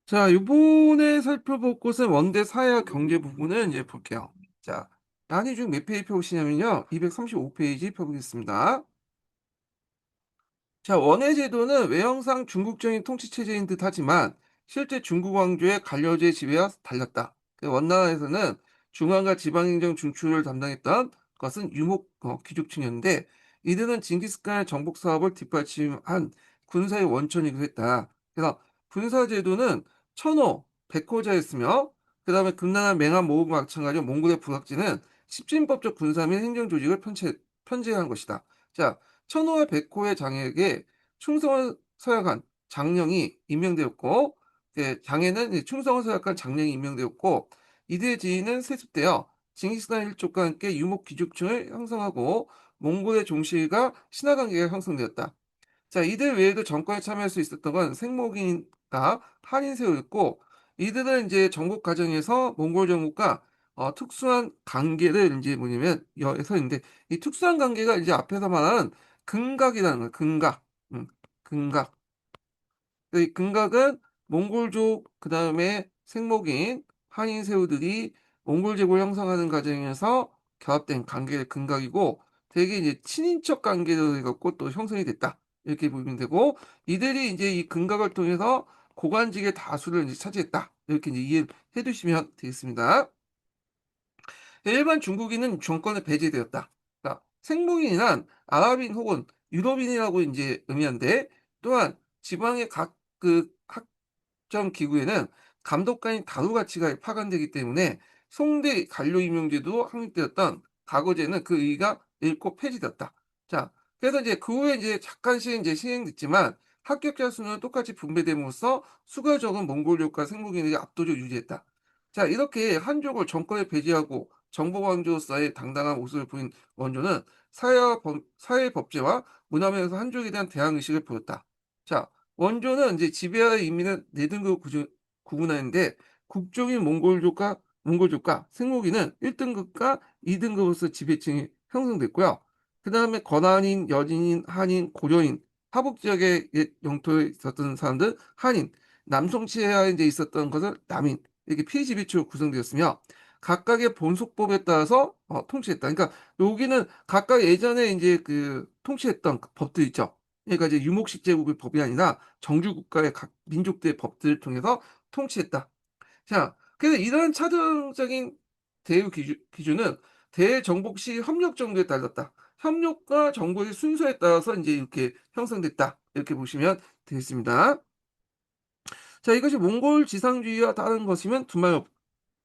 자, 요번에 살펴볼 곳은 원대 사회와 경제 부분을 이제 볼게요. 자, 난이 중 몇 페이지 펴보시냐면요. 235 페이지 펴보겠습니다. 자, 원의 제도는 외형상 중국적인 통치 체제인 듯하지만 실제 중국 왕조의 관료제 지배와 달랐다. 그 원나라에서는 중앙과 지방행정 중추를 담당했던 것은 유목 귀족층이었는데 이들은 징기스칸의 정복 사업을 뒷받침한 군사의 원천이기도 했다. 그래서 군사 제도는 천호, 백호자였으며 그다음에 금나라 맹한 모국과 마찬가지로 몽골의 부각지는 십진법적 군사 및 행정 조직을 편제한 것이다. 자, 천호와 백호의 장에게 충성을 서약한 장령이 임명되었고, 장에는 이제 충성을 서약한 장령이 임명되었고, 이들의 지위는 세습되어 징기스칸 일족과 함께 유목 귀족층을 형성하고 몽골의 종실과 신하 관계가 형성되었다. 자, 이들 외에도 정권에 참여할 수 있었던 건 생목인과 한인세우였고, 이들은 이제 정복 과정에서 몽골 정국과 특수한 관계를 이제 뭐냐면 여서인데 이 특수한 관계가 이제 앞에서 말하는 근각이라는 거예요. 근각. 근각. 이 근각은 몽골족 그다음에 생목인 한인 세우들이 몽골 제국을 형성하는 과정에서 결합된 관계의 근각이고 되게 이제 친인척 관계로 해 갖고 또 형성이 됐다. 이렇게 보면 되고 이들이 이제 이 근각을 통해서 고관직의 다수를 이제 차지했다. 이렇게 이제 이해해 두시면 되겠습니다. 일반 중국인은 정권에 배제되었다. 그러니까 생목인이란 아랍인 혹은 유럽인이라고 이제 의미한데 또한 지방의 각 그 학점 기구에는 감독관인 다루 가치가 파견되기 때문에 송대 관료 임용제도 확립되었던 과거제는 그 의의가 잃고 폐지되었다. 자, 그래서 이제 그 후에 이제 잠깐씩 이제 시행됐지만 합격자 수는 똑같이 분배됨으로써 수가 적은 몽골족과 생목인에게 압도적으로 유리했다. 자, 이렇게 한족을 정권에 배제하고 정복왕조로서의 당당한 모습을 보인 원조는 사회 법제와 문화면에서 한족에 대한 대항 의식을 보였다. 자, 원조는 이제 지배하의 인민을 네 등급 구분하는데 국종인 몽골족과 생목인은 1등급과 2등급으로서 지배층이 형성됐고요. 그 다음에 권한인, 여진인, 한인, 고려인, 하북 지역의 옛 영토에 있었던 사람들 한인, 남송치하에 이제 있었던 것을 남인 이렇게 피지배치로 구성되었으며 각각의 본속법에 따라서 통치했다. 그러니까 여기는 각각 예전에 이제 그 통치했던 그 법들 있죠. 그러니까 이제 유목식 제국의 법이 아니라 정주 국가의 각 민족들의 법들을 통해서 통치했다. 자, 그래서 이런 차등적인 대우 기준은 대정복 시 협력 정도에 따랐다. 협력과 정복의 순서에 따라서 이제 이렇게 형성됐다. 이렇게 보시면 되겠습니다. 자, 이것이 몽골 지상주의와 다른 것이면 두말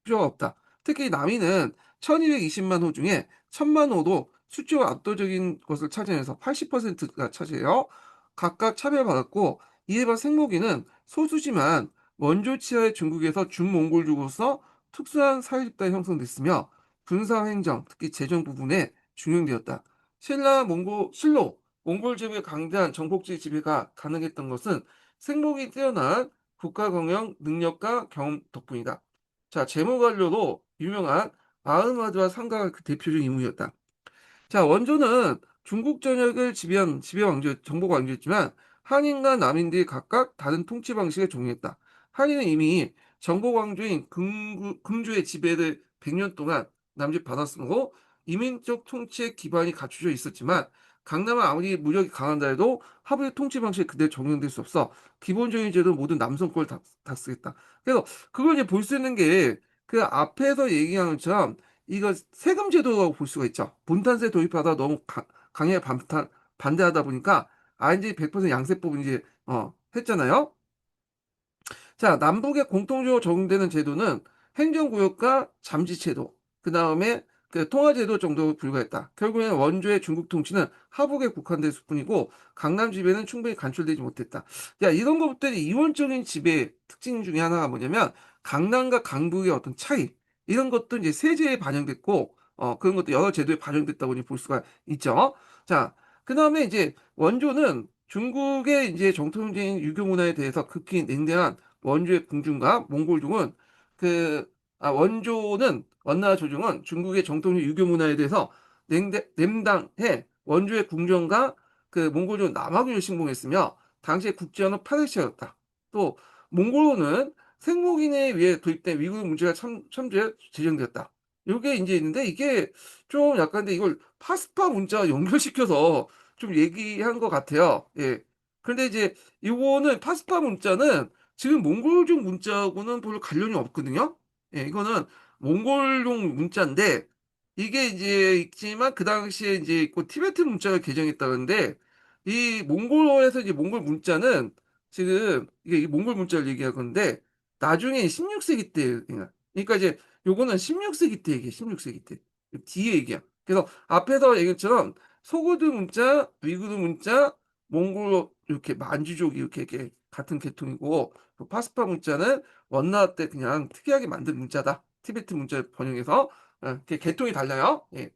필요가 없다. 특히 남이는 1220만 호 중에 1000만 호도 수치로 압도적인 것을 차지해서 80%가 차지해요. 각각 차별받았고 이에 반해 생목이는 소수지만 원조 치하의 중국에서 준몽골족으로서 특수한 사회집단이 형성됐으며 군사행정, 특히 재정 부분에 중용되었다. 실로 몽골 제국의 강대한 정복지 지배가 가능했던 것은 생목이 뛰어난 국가 경영 능력과 경험 덕분이다. 자, 재무 관료로 유명한 마흐마드와 상가가 그 대표적인 인물이었다. 자, 원조는 중국 전역을 지배한 지배 왕조, 정복 왕조였지만 한인과 남인들이 각각 다른 통치 방식을 종용했다. 한인은 이미 정복 왕조인 금주의 지배를 100년 동안 남짓받았으므로 이민적 통치의 기반이 갖춰져 있었지만 강남은 아무리 무력이 강한다 해도 하부의 통치 방식이 그대로 적용될 수 없어 기본적인 제도 모든 남성권을 다 쓰겠다. 그래서 그걸 이제 볼 수 있는 게 그 앞에서 얘기한 것처럼 이거 세금 제도라고 볼 수가 있죠. 분탄세 도입하다 너무 강하게 반대하다 보니까 이제 100% 양세법을 이제 했잖아요. 자, 남북에 공통적으로 적용되는 제도는 행정구역과 잠지제도, 그 다음에 그 통화제도 정도 불과했다. 결국에는 원조의 중국 통치는 하북에 국한됐을 뿐이고 강남 지배는 충분히 간출되지 못했다. 야, 이런 것들이 이원적인 지배 특징 중에 하나가 뭐냐면 강남과 강북의 어떤 차이, 이런 것도 이제 세제에 반영됐고 그런 것도 여러 제도에 반영됐다고 이제 볼 수가 있죠. 자, 그 다음에 이제 원조는 중국의 이제 정통적인 유교 문화에 대해서 극히 냉정한 원주의 궁중과 몽골족은 원조는 원나라 조정은 중국의 정통적 유교 문화에 대해서 냉담해 원주의 궁정과 그 몽골족은 남아군을 신봉했으며 당시의 국제어는 파르시아였다. 또 몽골어는 생목인에 의해 도입된 위구르 문자가 참조해 제정되었다. 요게 인제 있는데 이게 좀 약간 근데 이걸 파스파 문자와 연결시켜서 좀 얘기한 것 같아요. 예. 근데 이제 요거는 파스파 문자는 지금 몽골족 문자하고는 별로 관련이 없거든요. 예, 이거는 몽골용 문자인데 이게 이제 있지만 그 당시에 인제 있고 티베트 문자가 개정했다는데 이 몽골어에서 이제 몽골 문자는 지금 이게 이 몽골 문자를 얘기할 건데 나중에 16 세기 때 그러니까 이제 요거는 16 세기 때 얘기해, 16 세기 때. 뒤에 얘기야. 그래서 앞에서 얘기했처럼 소그드 문자, 위구르 문자, 몽골어 이렇게 만주족 이렇게 같은 계통이고 그 파스파 문자는 원나라 때 그냥 특이하게 만든 문자다. 티베트 문자 번역해서 이렇게 계통이 달라요. 예.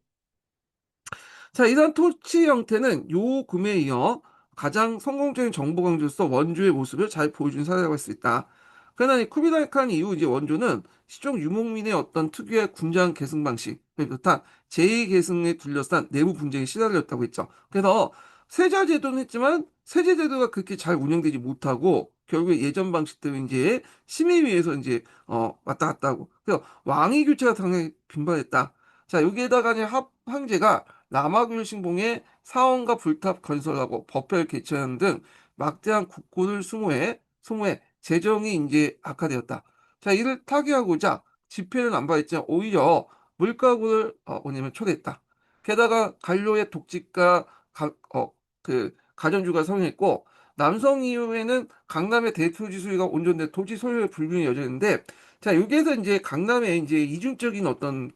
자, 이런 토치 형태는 요 금에 이어 가장 성공적인 정보 강조로서 원조의 모습을 잘 보여준 사례라고 할 수 있다. 그러나 이 쿠비라이 칸 이후 이제 원조는 시종 유목민의 어떤 특유의 군장 계승 방식을 비롯한 제2 계승에 둘러싼 내부 분쟁이 시달렸다고 했죠. 그래서 세자 제도는 했지만 세제 제도가 그렇게 잘 운영되지 못하고 결국에 예전 방식대로 이제 심의위에서 이제 왔다 갔다 하고 그래서 왕위 교체가 상당히 빈번했다. 자, 여기에다가 이제 황제가 라마굴 신봉에 사원과 불탑 건설하고 법회를 개최하는 등 막대한 국고를 수모해 재정이 이제 악화되었다. 자, 이를 타개하고자 집회는 안 받았지만 오히려 물가구를 뭐냐면 초대했다. 게다가 관료의 독직과 가정주가 성행했고 남성 이후에는 강남의 대토지 소유가 온전돼 토지 소유의 불균이 여전했는데 자, 여기에서 이제 강남에 이제 이중적인 어떤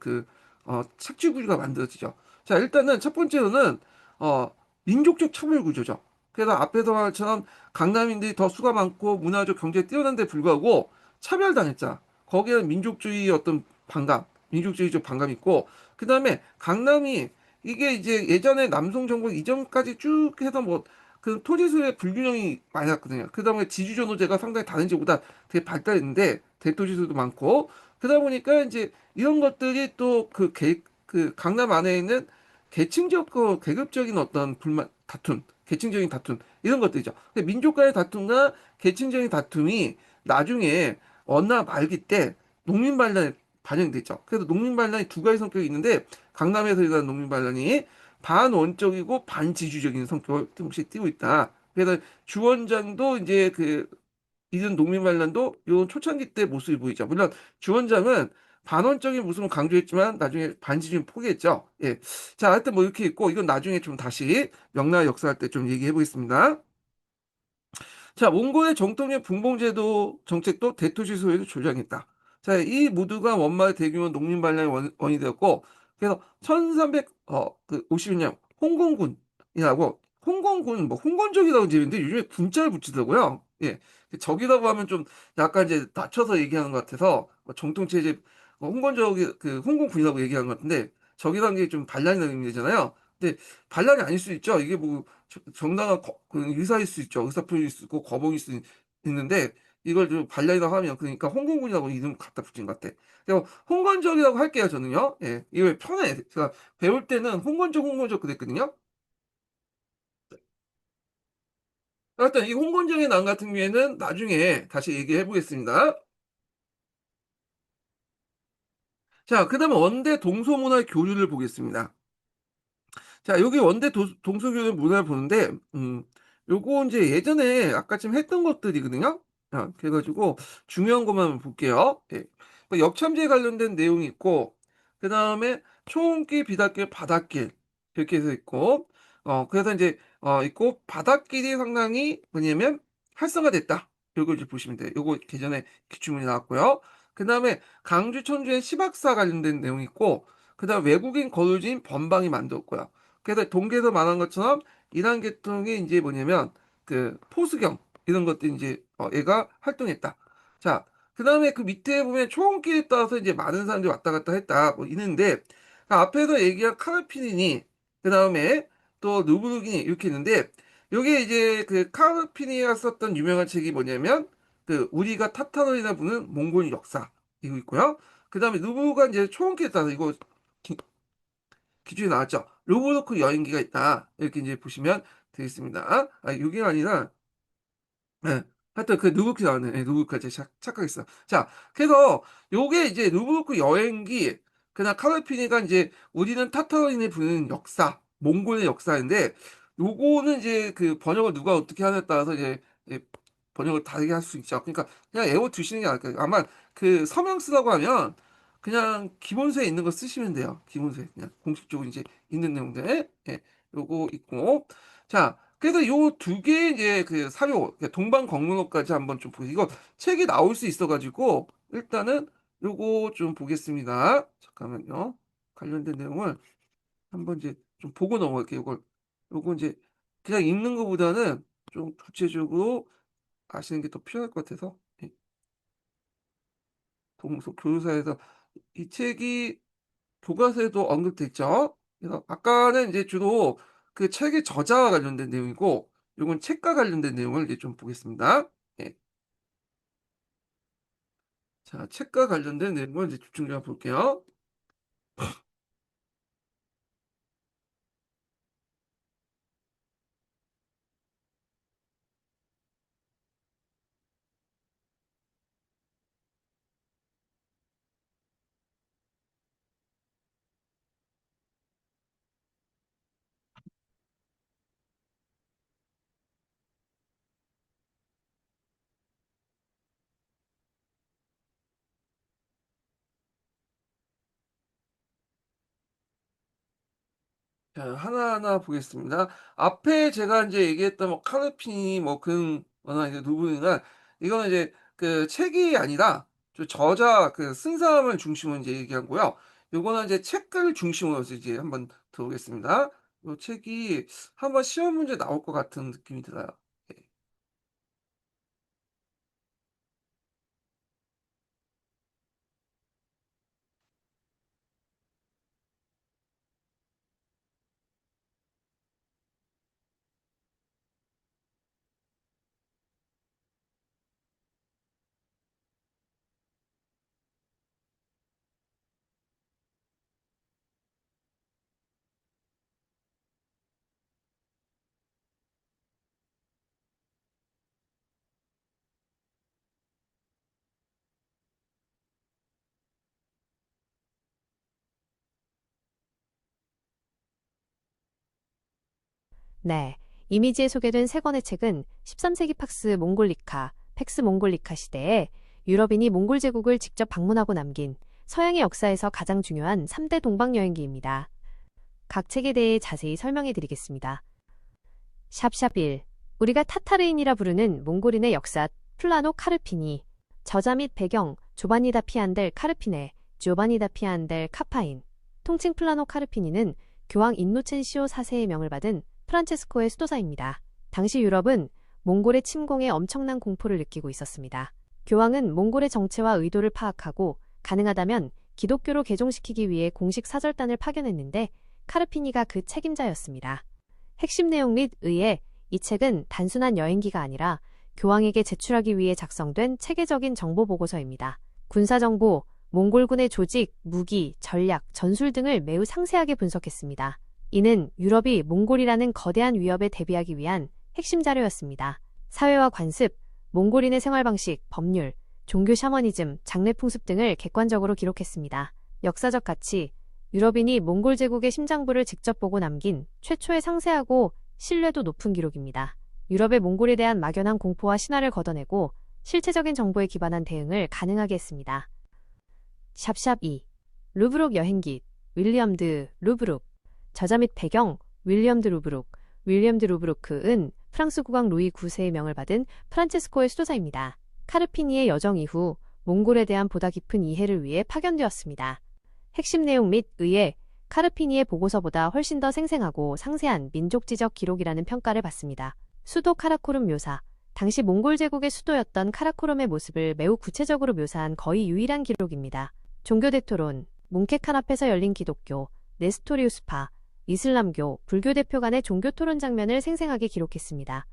착취구조가 만들어지죠. 자, 일단은 첫 번째로는 어 민족적 차별 구조죠. 그래서 앞에서 말처럼 강남인들이 더 수가 많고 문화적 경제에 뛰어난데 불구하고 차별당했잖아. 거기에는 민족주의 어떤 반감, 민족주의적 반감이 있고 그다음에 강남이 이게 이제 예전에 남송 정부 이전까지 쭉 해서 뭐 그 토지 소유의 불균형이 많이 났거든요. 그다음에 지주전호제가 상당히 다른 지보다 되게 발달했는데 대토지 수도 많고 그러다 보니까 이제 이런 것들이 또 그 강남 안에 있는 계층적, 계급적인 어떤 불만, 다툼, 계층적인 다툼, 이런 것들이죠. 근데 민족 간의 다툼과 계층적인 다툼이 나중에 원나 말기 때 농민반란에 반영됐죠. 그래서 농민반란이 두 가지 성격이 있는데 강남에서 일어난 농민반란이 반원적이고 반지주적인 성격을 조금씩 띠고 있다. 그래서 주원장도 이제 이런 농민반란도 요 초창기 때 모습이 보이죠. 물론 주원장은 반원적인 모습을 강조했지만 나중에 반지주는 포기했죠. 예. 자, 하여튼 뭐 이렇게 있고 이건 나중에 좀 다시 명나라 역사할 때 좀 얘기해 보겠습니다. 자, 몽골의 정통의 분봉제도 정책도 대토지 소유를 조장했다. 자, 이 모두가 원말의 대규모 농민 반란의 원이 되었고, 그래서 1350년 홍건군이라고, 홍건군, 뭐, 홍건적이라고 지는데 요즘에 군자를 붙이더라고요. 예. 적이라고 하면 좀 약간 이제 낮춰서 얘기하는 것 같아서, 뭐 정통체제, 홍건적이, 홍건군이라고 얘기하는 것 같은데, 적이라는 게 좀 반란이라는 의미잖아요. 근데 반란이 아닐 수 있죠. 이게 뭐, 정당한 의사일 수 있죠. 의사표일 수 있고 거봉일 수 있는데 이걸 좀 반란이라고 하면 그러니까 홍건군이라고 이름 갖다 붙인 것 같아. 그래서 홍건적이라고 할게요, 저는요. 예, 이거 편해. 제가 배울 때는 홍건적 그랬거든요. 하여튼 이 홍건적의 난 같은 경우에는 나중에 다시 얘기해 보겠습니다. 자, 그다음에 원대 동서문화 교류를 보겠습니다. 자, 여기 원대 동서교류 문화를 보는데, 요거 이제 예전에 아까 지금 했던 것들이거든요. 그래가지고 중요한 것만 볼게요. 예. 역참제에 관련된 내용이 있고, 그 다음에 초원길, 비닷길, 바닷길 이렇게 해서 있고, 그래서 이제 있고 바닷길이 상당히 뭐냐면 활성화됐다. 요거 이제 보시면 돼요. 요거 예전에 기출문이 나왔고요. 그 다음에 강주, 천주의 시박사 관련된 내용이 있고, 그 다음 외국인 거주지인 번방이 만들었고요. 그래서 동계에서 말한 것처럼 이란 계통이 이제 뭐냐면 포수경 이런 것들이 이제 얘가 활동했다. 자, 그다음에 그 밑에 보면 초원길에 따라서 이제 많은 사람들이 왔다 갔다 했다. 뭐 있는데 그 앞에서 얘기한 카르피니니 그다음에 또 누브르기니 이렇게 있는데 요게 이제 그 카르피니가 썼던 유명한 책이 뭐냐면 우리가 타타르이라 부르는 몽골 역사 이거 있고요. 그다음에 누브르가 이제 초원길에 따라서 이거 기준이 나왔죠. 로보로크 여행기가 있다. 이렇게 이제 보시면 되겠습니다. 아, 이게 아니라, 네. 하여튼 그 누부크 나오네. 예, 누부크가 제가 착각했어요. 자, 그래서 요게 이제 누부크 여행기 그다음 카르피니가 인제 우리는 타타르인이 부르는 역사, 몽골의 역사인데 요거는 이제 그 번역을 누가 어떻게 하냐에 따라서 이제 번역을 다르게 할 수 있죠. 그러니까 그냥 외워 두시는 게 나을 거예요. 아마 그 서명 쓰라고 하면 그냥 기본서에 있는 거 쓰시면 돼요. 기본서에 그냥 공식적으로 이제 있는 내용들. 예. 요거 있고. 자, 그래서 요 두 개의 이제 그 사료, 그러니까 동방광문호까지 한번 좀 보세요. 이거 책이 나올 수 있어 가지고 일단은 요거 좀 보겠습니다. 잠깐만요. 관련된 내용을 한번 이제 좀 보고 넘어갈게요. 요거 인제 그냥 읽는 것보다는 좀 구체적으로 아시는 게 더 필요할 것 같아서. 예. 동서 교류사에서 이 책이 교과서에도 언급돼 있죠. 그래서 아까는 이제 주로 그 책의 저자와 관련된 내용이고 요건 책과 관련된 내용을 이제 좀 보겠습니다. 예. 자, 책과 관련된 내용을 이제 집중적으로 볼게요. 자, 하나하나 보겠습니다. 앞에 제가 인제 얘기했던 뭐 카르피니 뭐 거나 이제 누브르가 이거는 이제 그 책이 아니라 저자 그 쓴 사람을 중심으로 인제 얘기한 거고요. 요거는 이제 책을 중심으로 해서 이제 한번 들어보겠습니다. 요 책이 한번 시험 문제 나올 것 같은 느낌이 들어요. 예. 네, 이미지에 소개된 세 권의 책은 13세기 팍스 몽골리카, 팩스 몽골리카 시대에 유럽인이 몽골 제국을 직접 방문하고 남긴 서양의 역사에서 가장 중요한 3대 동방 여행기입니다. 각 책에 대해 자세히 설명해 드리겠습니다. 샵샵 1. 우리가 타타르인이라 부르는 몽골인의 역사 플라노 카르피니. 저자 및 배경 조바니 다 피안델 카르피네, 조바니 다 피안델 카파인. 통칭 플라노 카르피니는 교황 인노첸시오 4세의 명을 받은 프란체스코의 수도사입니다. 당시 유럽은 몽골의 침공에 엄청난 공포를 느끼고 있었습니다. 교황은 몽골의 정체와 의도를 파악하고 가능하다면 기독교로 개종시키기 위해 공식 사절단을 파견했는데 카르피니가 그 책임자였습니다. 핵심 내용 및 의의 이 책은 단순한 여행기가 아니라 교황에게 제출하기 위해 작성된 체계적인 정보 보고서입니다. 군사정보, 몽골군의 조직, 무기, 전략, 전술 등을 매우 상세하게 분석했습니다. 이는 유럽이 몽골이라는 거대한 위협에 대비하기 위한 핵심 자료였습니다. 사회와 관습, 몽골인의 생활 방식, 법률, 종교 샤머니즘, 장례 풍습 등을 객관적으로 기록했습니다. 역사적 가치, 유럽인이 몽골 제국의 심장부를 직접 보고 남긴 최초의 상세하고 신뢰도 높은 기록입니다. 유럽의 몽골에 대한 막연한 공포와 신화를 걷어내고 실체적인 정보에 기반한 대응을 가능하게 했습니다. 샵샵 2. 루브룩 여행기 윌리엄 드 루브룩. 저자 및 배경 윌리엄 드 루브룩. 윌리엄 드 루브루크은 프랑스 국왕 루이 9세의 명을 받은 프란체스코의 수도사입니다. 카르피니의 여정 이후 몽골에 대한 보다 깊은 이해를 위해 파견되었습니다. 핵심 내용 및 의의 카르피니의 보고서보다 훨씬 더 생생하고 상세한 민족지적 기록이라는 평가를 받습니다. 수도 카라코룸 묘사. 당시 몽골 제국의 수도였던 카라코룸의 모습을 매우 구체적으로 묘사한 거의 유일한 기록입니다. 종교대 토론, 뭉케칸 앞에서 열린 기독교, 네스토리우스파, 이슬람교, 불교 대표 간의 종교 토론 장면을 생생하게 기록했습니다.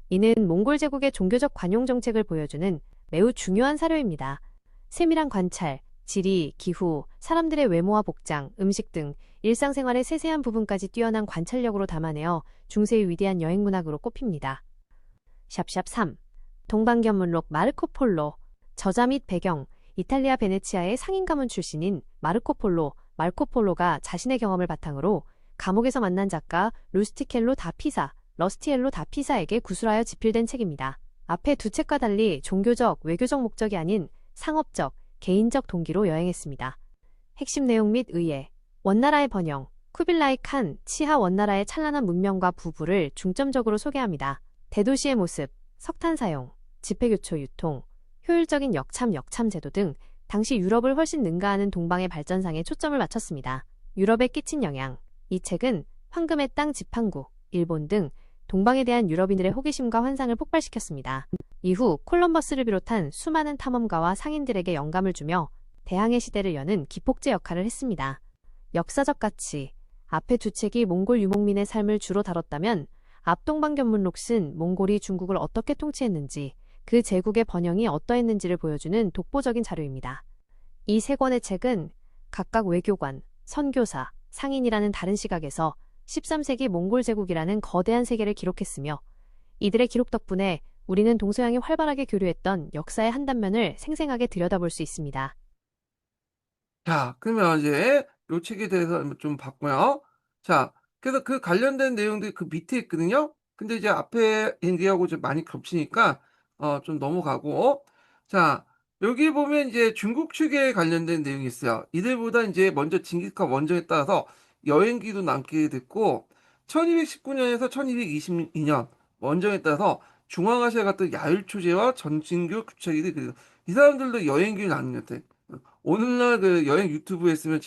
이는 몽골 제국의 종교적 관용 정책을 보여주는 매우 중요한 사료입니다. 세밀한 관찰, 지리, 기후, 사람들의 외모와 복장, 음식 등 일상생활의 세세한 부분까지 뛰어난 관찰력으로 담아내어 중세의 위대한 여행 문학으로 꼽힙니다. 샵샵 3. 동방견문록 마르코폴로. 저자 및 배경, 이탈리아 베네치아의 상인 가문 출신인 마르코폴로, 말코폴로가 자신의 경험을 바탕으로 감옥에서 만난 작가 러스티엘로 다 피사에게 구술하여 집필된 책입니다. 앞의 두 책과 달리 종교적, 외교적 목적이 아닌 상업적, 개인적 동기로 여행했습니다. 핵심 내용 및 의예. 원나라의 번영. 쿠빌라이 칸, 치하 원나라의 찬란한 문명과 부부를 중점적으로 소개합니다. 대도시의 모습, 석탄 사용, 지폐교초 유통, 효율적인 역참 제도 등 당시 유럽을 훨씬 능가하는 동방의 발전상에 초점을 맞췄습니다. 유럽에 끼친 영향. 이 책은 황금의 땅 지팡구, 일본 등 동방에 대한 유럽인들의 호기심과 환상을 폭발시켰습니다. 이후 콜럼버스를 비롯한 수많은 탐험가와 상인들에게 영감을 주며 대항해 시대를 여는 기폭제 역할을 했습니다. 역사적 가치. 앞의 두 책이 몽골 유목민의 삶을 주로 다뤘다면 앞동방견문록은 몽골이 중국을 어떻게 통치했는지, 그 제국의 번영이 어떠했는지를 보여주는 독보적인 자료입니다. 이 세 권의 책은 각각 외교관, 선교사, 상인이라는 다른 시각에서 13세기 몽골 제국이라는 거대한 세계를 기록했으며, 이들의 기록 덕분에 우리는 동서양이 활발하게 교류했던 역사의 한 단면을 생생하게 들여다볼 수 있습니다. 자, 그러면 이제 요 책에 대해서 좀 봤고요. 자, 그래서 그 관련된 내용들이 그 밑에 있거든요. 근데 이제 앞에 얘기하고 좀 많이 겹치니까 좀 넘어가고. 자, 여기 보면 이제 중국 측에 관련된 내용이 있어요. 이들보다 이제 먼저 징기스칸 원정에 따라서 여행기도 남게 됐고, 1219년에서 1222년 원정에 따라서 중앙아시아 같은 야율초제와 전진교 구척이들, 이 사람들도 여행기를 나누는데, 오늘날 그 여행 유튜브 했으면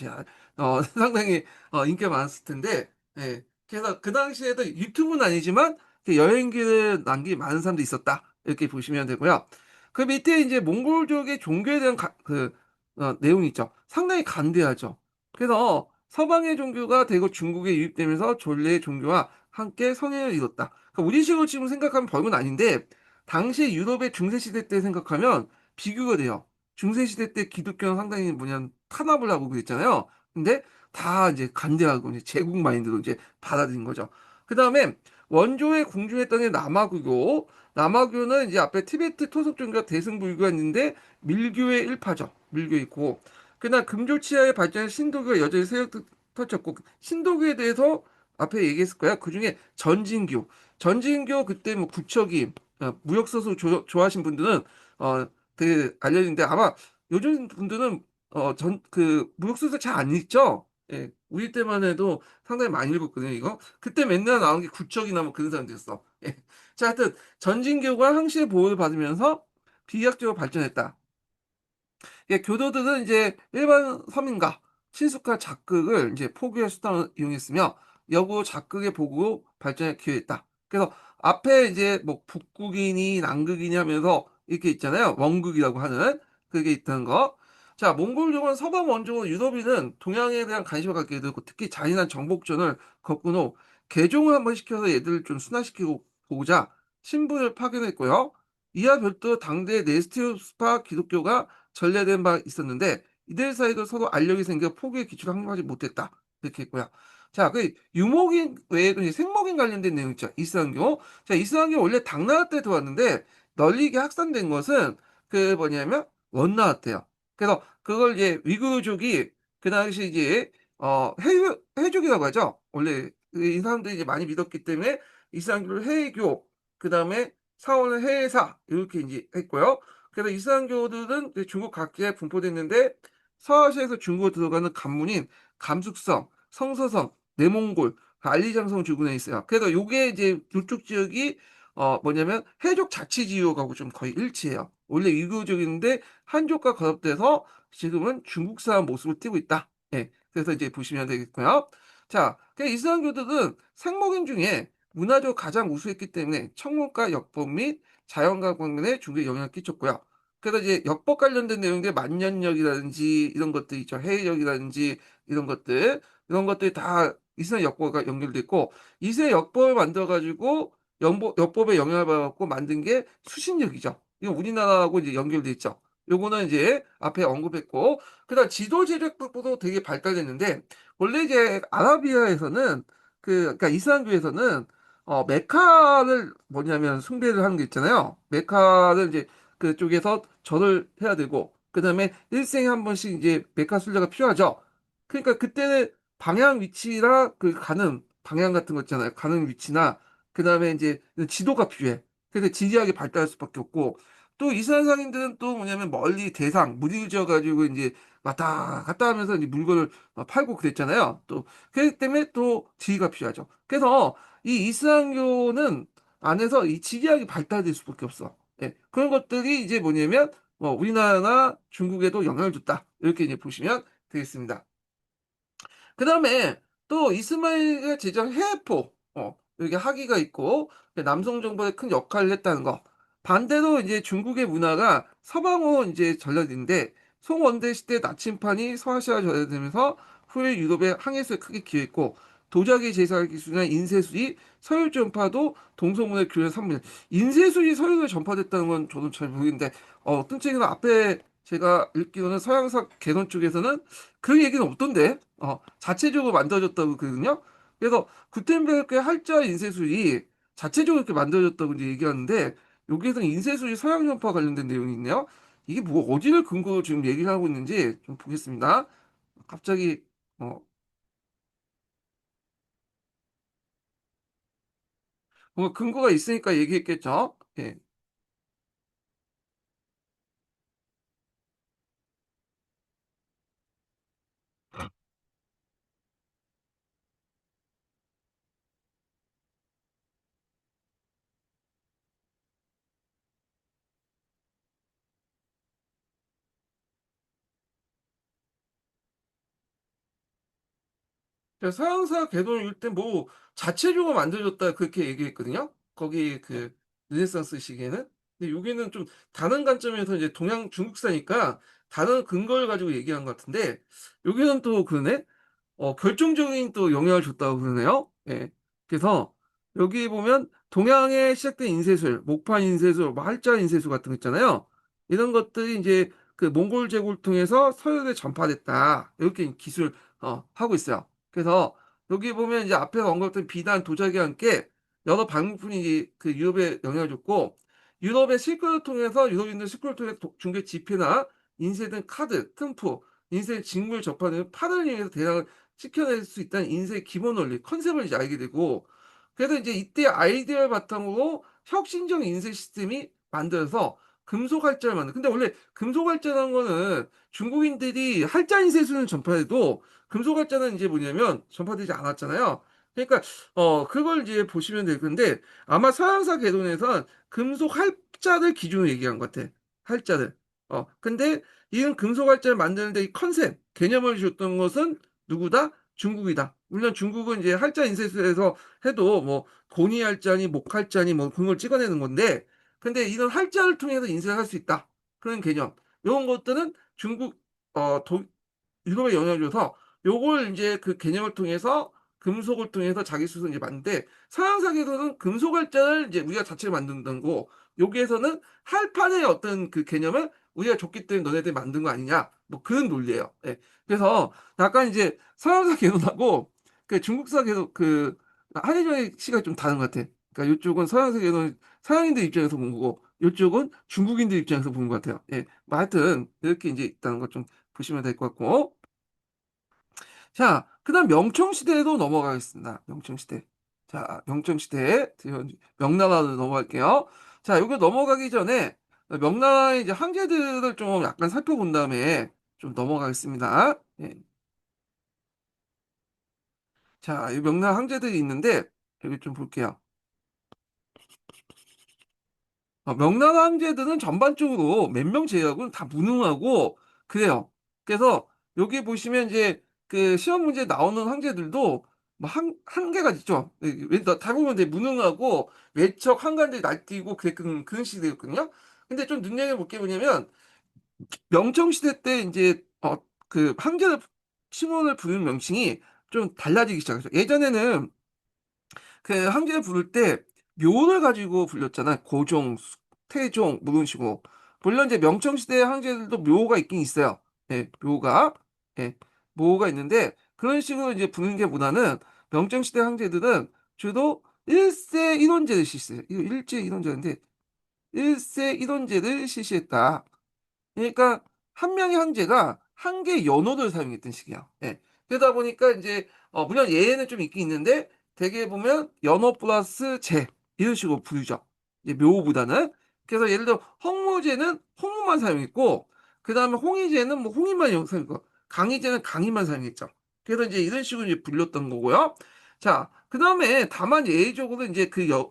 상당히 인기가 많았을 텐데, 예. 그래서 그 당시에도 유튜브는 아니지만 그 여행기를 남긴 많은 사람도 있었다. 이렇게 보시면 되고요. 그 밑에 이제 몽골족의 종교에 대한 내용이 있죠. 상당히 간대하죠. 그래서 서방의 종교가 대거 중국에 유입되면서 존례의 종교와 함께 성행을 이뤘다. 그러니까 우리식으로 지금 생각하면 별건 아닌데, 당시 유럽의 중세시대 때 생각하면 비교가 돼요. 중세시대 때 기독교는 상당히 탄압을 하고 그랬잖아요. 근데 다 이제 간대하고 이제 제국 마인드로 이제 받아들인 거죠. 그 다음에 원조의 궁중했던 게 남아구교. 남아교는 이제 앞에 티베트 토속 종교가 대승불교가 있는데 밀교의 일파죠. 밀교 있고. 그러나 금조치하에 발전한 신도교가 여전히 세력을 터쳤고, 신도교에 대해서 앞에 얘기했을 거야. 그 중에 전진교. 전진교 그때 뭐 구척이 무역서수 좋아하신 분들은 되게 알려진데, 아마 요즘 분들은 무역소설 잘 안 읽죠? 예, 우리 때만 해도 상당히 많이 읽었거든요, 이거. 그때 맨날 나온 게 구척이나 뭐 그런 사람들이었어. 예. 자, 하여튼 전진교가 항시의 보호를 받으면서 비약적으로 발전했다. 예, 교도들은 이제 일반 서민과 친숙한 작극을 이제 포교의 수단으로 이용했으며, 여고 작극의 보고 발전에 기여했다. 그래서 앞에 이제 뭐 북극이니 남극이니 하면서 이렇게 있잖아요. 원극이라고 하는 그게 있다는 거. 자, 몽골족은 서방 원조고 유럽인은 동양에 대한 관심을 갖게 되고, 특히 잔인한 정복전을 겪은 후 개종을 한번 시켜서 얘들을 좀 순화시키고 보고자 신부를 파견했고요. 이와 별도 당대 네스티우스파 기독교가 전래된 바 있었는데, 이들 사이도 서로 알력이 생겨 포교의 기초를 확립하지 못했다. 이렇게 했고요. 자, 그 유목인 외에도 이제 생목인 관련된 내용 있죠. 이슬람교. 자, 이슬람교 원래 당나라 때 들어왔는데 널리게 확산된 것은 그 뭐냐면 원나라 때요. 그래서 그걸 이제 위구르족이 그 당시 이제 해족이라고 하죠. 원래 이 사람들이 이제 많이 믿었기 때문에 이슬람교를 해교, 그 다음에 사원을 해사 이렇게 이제 했고요. 그래서 이슬람교들은 중국 각지에 분포됐는데, 서아시아에서 중국으로 들어가는 관문인 감숙성, 성서성, 내몽골, 알리장성 주군에 있어요. 그래서 요게 이제 이쪽 지역이 뭐냐면 해족 자치지역하고 좀 거의 일치해요. 원래 위구르족인데 한족과 결합돼서 지금은 중국 사람 모습을 띠고 있다. 예. 그래서 이제 보시면 되겠고요. 자, 그 이슬람교들은 생목인 중에 문화적으로 가장 우수했기 때문에 천문과 역법 및 자연과 관련에 중국에 영향을 끼쳤고요. 그래서 이제 역법 관련된 내용들 만년역이라든지 이런 것들 있죠. 해역이라든지 이런 것들이 다 이슬람 역법과 연결돼 있고, 이슬람 역법을 만들어 가지고 역법에 영향을 받아갖고 만든 게 수신역이죠. 이거 우리나라하고 이제 연결돼 있죠. 요거는 이제 앞에 언급했고, 그다음 지도 제작법도 되게 발달됐는데, 원래 이제 아라비아에서는 그러니까 이슬람교에서는 메카를 뭐냐면 숭배를 하는 게 있잖아요. 메카를 이제 그쪽에서 절을 해야 되고, 그 다음에 일생에 한 번씩 이제 메카 순례가 필요하죠. 그러니까 그때는 방향 위치나 그 가는 방향 같은 거 있잖아요. 가는 위치나, 그 다음에 이제 지도가 필요해. 그래서 지리학이 발달할 수밖에 없고, 또 이스라엘 상인들은 또 뭐냐면 멀리 대상, 무리를 지어가지고 이제 왔다 갔다 하면서 이제 물건을 팔고 그랬잖아요. 또, 그렇기 때문에 또 지리가 필요하죠. 그래서 이 이슬람교는 안에서 이 지리학이 발달될 수밖에 없어. 예, 그런 것들이 이제 뭐냐면 우리나라나 중국에도 영향을 줬다. 이렇게 이제 보시면 되겠습니다. 그 다음에 또 이스마일가 제정 해외포, 여기 학위가 있고 남성 정부에 큰 역할을 했다는 거. 반대로 이제 중국의 문화가 서방어 이제 전략인데 송원대 시대 나침판이 서아시아 전해되면서 후에 유럽의 항해수에 크게 기여했고 도자기 제작 기술이나 인쇄술이 서유 전파도 동서문의 교류 3분. 인쇄술이 서유에 전파됐다는 건 저도 잘 모르겠는데 어떤 책에는 앞에 제가 읽기로는 서양사 개론 쪽에서는 그 얘기는 없던데, 자체적으로 만들어졌다고 그러거든요. 그래서 구텐베르크의 할자 인쇄술이 자체적으로 이렇게 만들어졌다고 이제 얘기하는데, 여기에서는 인쇄술이 서양 전파 관련된 내용이 있네요. 이게 뭐, 어디를 근거로 지금 얘기를 하고 있는지 좀 보겠습니다. 갑자기, 어, 뭔가 근거가 있으니까 얘기했겠죠? 예. 서양사 궤도일 때 뭐 자체적으로 만들어졌다 그렇게 얘기했거든요. 거기 그 르네상스 시기에는. 근데 여기는 좀 다른 관점에서 이제 동양 중국사니까 다른 근거를 가지고 얘기한 것 같은데 여기는 또 그러네. 결정적인 또 영향을 줬다고 그러네요. 예. 그래서 여기 보면 동양에 시작된 인쇄술, 목판 인쇄술, 뭐 할자 인쇄술 같은 거 있잖아요. 이런 것들이 이제 그 몽골 제국을 통해서 서열에 전파됐다. 이렇게 기술 하고 있어요. 그래서 여기 보면 이제 앞에서 언급했던 비단, 도자기와 함께 여러 방문품이 그 유럽에 영향을 줬고 유럽의 실크를 통해서 유럽인들 실크를 통해서 중개 지폐나 인쇄 등 카드, 템포, 인쇄 직물 접하는 판을 이용해서 대량을 찍혀낼 수 있다는 인쇄의 기본 원리, 컨셉을 이제 알게 되고 그래서 이제 이때 아이디어를 바탕으로 혁신적 인쇄 시스템이 만들어서 금속 활자를 만든. 근데 원래 금속 활자라는 거는 중국인들이 활자 인쇄술은 전파해도 금속 활자는 이제 뭐냐면 전파되지 않았잖아요. 그러니까 그걸 이제 보시면 될 건데 아마 서양사 개론에선 금속 활자를 기준으로 얘기한 것 같아. 활자를. 근데 이런 금속 활자를 만드는데 이 컨셉, 개념을 줬던 것은 누구다? 중국이다. 물론 중국은 이제 활자 인쇄술에서 해도 뭐 고니 활자니 목 활자니 뭐 그런 걸 찍어내는 건데 근데 이런 활자를 통해서 인쇄를 할 수 있다. 그런 개념. 이런 것들은 중국 유럽에 영향을 줘서 요걸 이제 그 개념을 통해서 금속을 통해서 자기 스스로 이제 만드는데 서양사에서는 금속 활자를 이제 우리가 자체로 만든다는 거 여기에서는 할판의 어떤 그 개념을 우리가 줬기 때문에 너네들이 만든 거 아니냐 뭐 그런 논리예요. 예. 그래서 약간 이제 서양사 개론하고 그 중국사 개론 그 한의종의 시각이 좀 다른 것 같아. 그러니까 이쪽은 서양사 개론 서양인들 입장에서 본 거고 이쪽은 중국인들 입장에서 본 것 같아요. 예. 뭐 하여튼 이렇게 이제 있다는 거 좀 보시면 될 것 같고. 자, 그다음 명청시대로 넘어가겠습니다. 명청시대. 자, 명청시대. 명나라로 넘어갈게요. 자, 여기 넘어가기 전에 명나라의 이제 황제들을 좀 약간 살펴본 다음에 좀 넘어가겠습니다. 예. 자, 이 명나라 황제들이 있는데 여기 좀 볼게요. 명나라 황제들은 전반적으로 몇 명 제외하고는 다 무능하고 그래요. 그래서 여기 보시면 이제 그 시험 문제에 나오는 황제들도 뭐 한 개가 있죠. 대부분 되게 무능하고 외척 한가운데 날뛰고 그런 시대였거든요. 근데 좀 눈여겨볼 게 뭐냐면 명청시대 때 이제 그 황제를 칭호를 부르는 명칭이 좀 달라지기 시작했어요. 예전에는 그 황제를 부를 때 묘를 가지고 불렸잖아. 고종, 태종, 뭐 이런 식으로. 물론 이제 명청시대 황제들도 묘가 있긴 있어요. 예, 묘가. 예, 묘가 있는데 그런 식으로 이제 부르는 게 보다는 명청시대 황제들은 주로 일세 일원제를 실시해요. 이거 일제 일원제인데 일세 일원제를 실시했다. 그러니까 한 명의 황제가 한 개의 연호를 사용했던 식이야. 예. 그러다 보니까 이제 물론 예외는 좀 있긴 있는데 대개 보면 연호 플러스 제 이런 식으로 부르죠. 이제 묘보다는. 그래서 예를 들어 홍무제는 홍무만 사용했고 그다음에 홍의제는 뭐 홍의만 사용했고 강의제는 강의만 사용했죠. 그래서 이제 이런 식으로 이제 불렸던 거고요. 자, 그다음에 다만 예외적으로 이제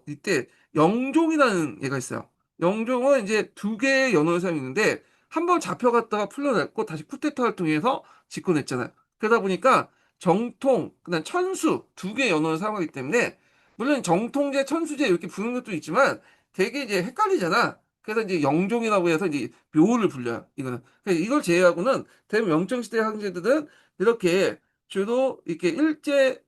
이때 영종이라는 얘가 있어요. 영종은 이제 두 개의 연호를 사용했는데 한 번 잡혀갔다가 풀려났고 다시 쿠데타를 통해서 집권했잖아요. 그러다 보니까 정통, 그다음 천수 두 개의 연어를 사용하기 때문에 물론 정통제, 천수제 이렇게 부르는 것도 있지만 되게 이제 헷갈리잖아. 그래서 이제 영종이라고 해서 이제 묘를 불려요. 이거는. 그래서 이걸 제외하고는 대부분 영정시대 황제들은 이렇게 주로 이렇게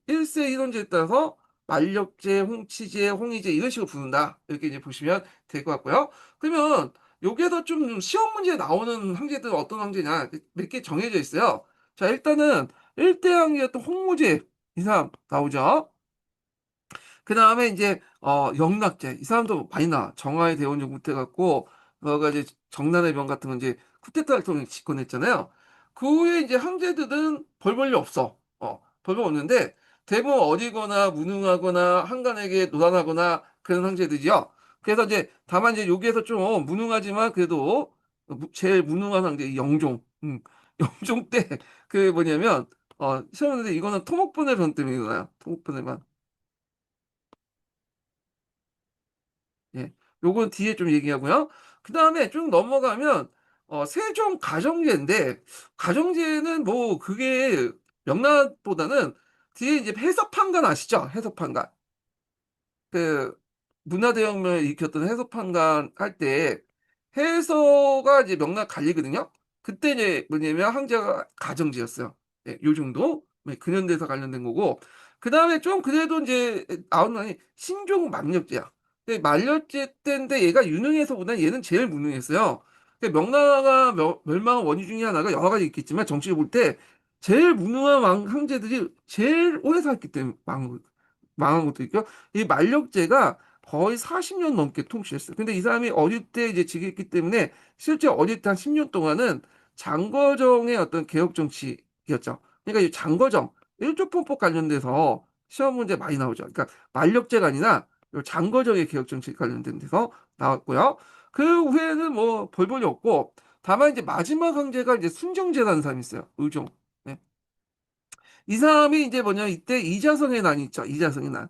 일세 일원제에 따라서 만력제, 홍치제, 홍의제 이런 식으로 부른다. 이렇게 이제 보시면 될 것 같고요. 그러면 여기에서 좀 시험 문제에 나오는 황제들은 어떤 황제냐 몇 개 정해져 있어요. 자, 일단은 1대 황제였던 홍무제 이 사람 나오죠. 그 다음에 이제 영락제 이 사람도 많이 나와. 정화의 대원정 못해갖고 여러 가지 정난의 병 같은 건 이제 쿠데타를 통해 집권했잖아요. 그 후에 이제 황제들은 벌벌이 없어. 벌벌 없는데 대부분 어리거나 무능하거나 한간에게 노란하거나 그런 황제들이요. 그래서 이제 다만 이제 여기에서 좀 무능하지만 그래도 제일 무능한 황제 이 영종. 영종 때 그 뭐냐면 시험인데 이거는 토목분해 변 때문에 일어나요. 토목분해만. 예. 요건 뒤에 좀 얘기하고요. 그 다음에 쭉 넘어가면, 세종 가정제인데, 가정제는 뭐, 그게 명나보다는 뒤에 이제 해석판관 아시죠? 해석판관. 그 문화대혁명을 일으켰던 해석판관 할 때 해서가 이제 명랑 갈리거든요. 그때 이제 뭐냐면 황제가 가정제였어요. 예, 요 정도 네, 근현대에서 관련된 거고 그 다음에 좀 그래도 이제 나오는 게 신종 만력제야. 근데 만력제 때인데 얘가 유능해서보다 얘는 제일 무능했어요. 명나라가 멸망한 원인 중에 하나가 여러 가지 있겠지만 정치를 볼 때 제일 무능한 황제들이 제일 오래 살기 때문에 망한 것도 있고 이 만력제가 거의 40년 넘게 통치했어요. 근데 이 사람이 어릴 때 이제 즉위했기 때문에 실제 어릴 때 한 10년 동안은 장거정의 어떤 개혁 정치였죠. 그러니까 이 장거정, 일조폰법 관련돼서 시험 문제 많이 나오죠. 그러니까 만력제가 아니라 요 장거정의 개혁 정치 관련된 데서 나왔고요. 그 후에는 뭐 벌벌이 없고 다만 이제 마지막 황제가 이제 순정제라는 사람이 있어요. 의종. 네. 이 사람이 이제 뭐냐 이때 이자성의 난이 있죠. 이자성의 난.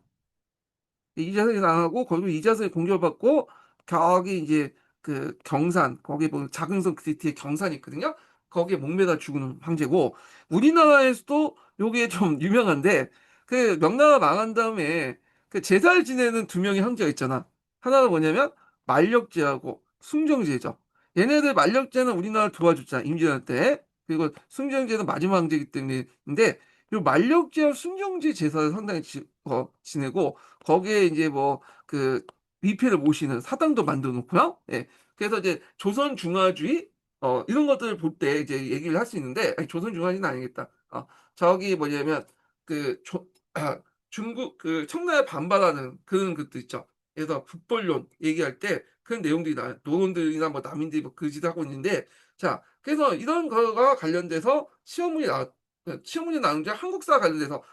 이자성이 당하고 거기서 이자성이 공격받고 거기 이제 그 경산 거기 보면 작은 성 그 뒤에 경산이 있거든요. 거기에 목매다 죽는 황제고 우리나라에서도 요게 좀 유명한데 그 명나라 망한 다음에 그 제사를 지내는 두 명의 황제가 있잖아. 하나가 뭐냐면 만력제하고 숭정제죠. 얘네들 만력제는 우리나라를 도와줬잖아. 임진왜란 때. 그리고 숭정제는 마지막 황제이기 때문에인데 요 만력제와 숭정제 제사를 상당히 지내고 거기에 이제 뭐 그 위패를 모시는 사당도 만들어 놓고요. 예. 그래서 이제 조선 중화주의 이런 것들을 볼 때 이제 얘기를 할 수 있는데 아니, 조선 중화주의는 아니겠다. 저기 뭐냐면 그 중국 그 청나라에 반발하는 그런 것도 있죠. 그래서 북벌론 얘기할 때 그런 내용들이 나와요. 노론들이나 뭐 남인들이 뭐 그짓 하고 있는데 자 그래서 이런 거가 관련돼서 시험 문제 나온 게 한국사 관련돼서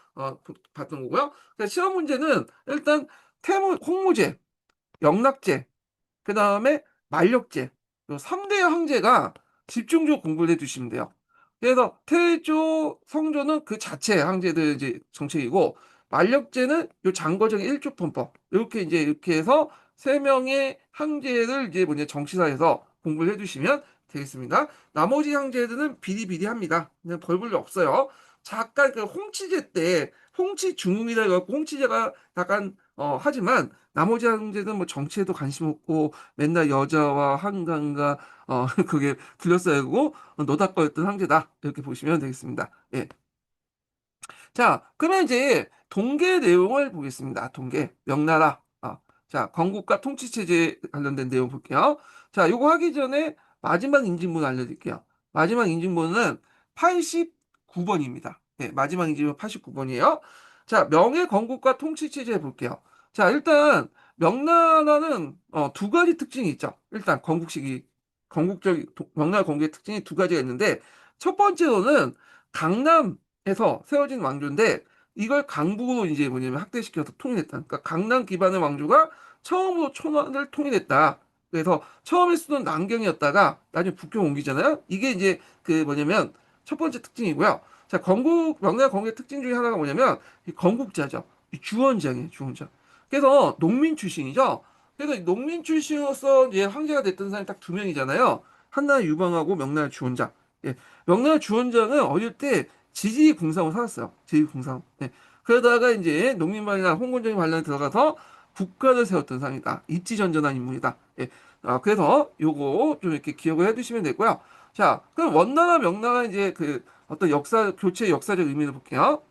봤던 거고요. 그래서 시험 문제는 일단 홍무제, 영락제, 그 다음에 만력제, 요 3대 황제가 집중적으로 공부를 해두시면 돼요. 그래서 태조, 성조는 그 자체 황제들 이제 정책이고, 만력제는 요 장거정의 일조폰법. 이렇게 이제 이렇게 해서 세 명의 황제를 이제 뭐냐 정치사에서 공부를 해두시면 되겠습니다. 나머지 황제들은 비리비리합니다. 그냥 벌벌이 없어요. 잠깐 그 홍치제 때 홍치 중흥이라 해갖고 홍치제가 약간 하지만 나머지 황제는 뭐 정치에도 관심 없고 맨날 여자와 한강과 그게 둘러싸이고 노닥거렸던 황제다 이렇게 보시면 되겠습니다. 예. 자, 그러면 이제 동계 내용을 보겠습니다. 동계 명나라. 자, 건국과 통치 체제 관련된 내용 볼게요. 자, 요거 하기 전에 마지막 인증문 알려드릴게요. 마지막 인증문은 89번입니다. 네, 마지막 인증문 89번이에요. 자, 명예 건국과 통치 체제 볼게요. 자, 일단 명나라는 두 가지 특징이 있죠. 일단 명나라 건국의 특징이 두 가지가 있는데 첫 번째로는 강남에서 세워진 왕조인데 이걸 강북으로 이제 뭐냐면 확대시켜서 통일했다. 그러니까 강남 기반의 왕조가 처음으로 천안을 통일했다. 그래서 처음에 수도는 남경이었다가 나중에 북경 옮기잖아요. 이게 이제 그 뭐냐면 첫 번째 특징이고요. 자, 명나라 건국의 특징 중에 하나가 뭐냐면 이 건국자죠. 이 주원장이에요, 주원장. 그래서 농민 출신이죠. 그래서 이 농민 출신으로서 이제 황제가 됐던 사람이 딱 두 명이잖아요. 한나라 유방하고 명나라 주원장. 예, 명나라 주원장은 어릴 때 지지공사로 살았어요. 지지공사. 예. 그러다가 이제 농민반이나 홍건적인 반란에 들어가서 국가를 세웠던 사람이다. 입지전전한 인물이다. 예. 그래서 요거 좀 이렇게 기억을 해두시면 되고요. 자, 그럼 원나라, 명나라 이제 그 어떤 교체 역사적 의미를 볼게요.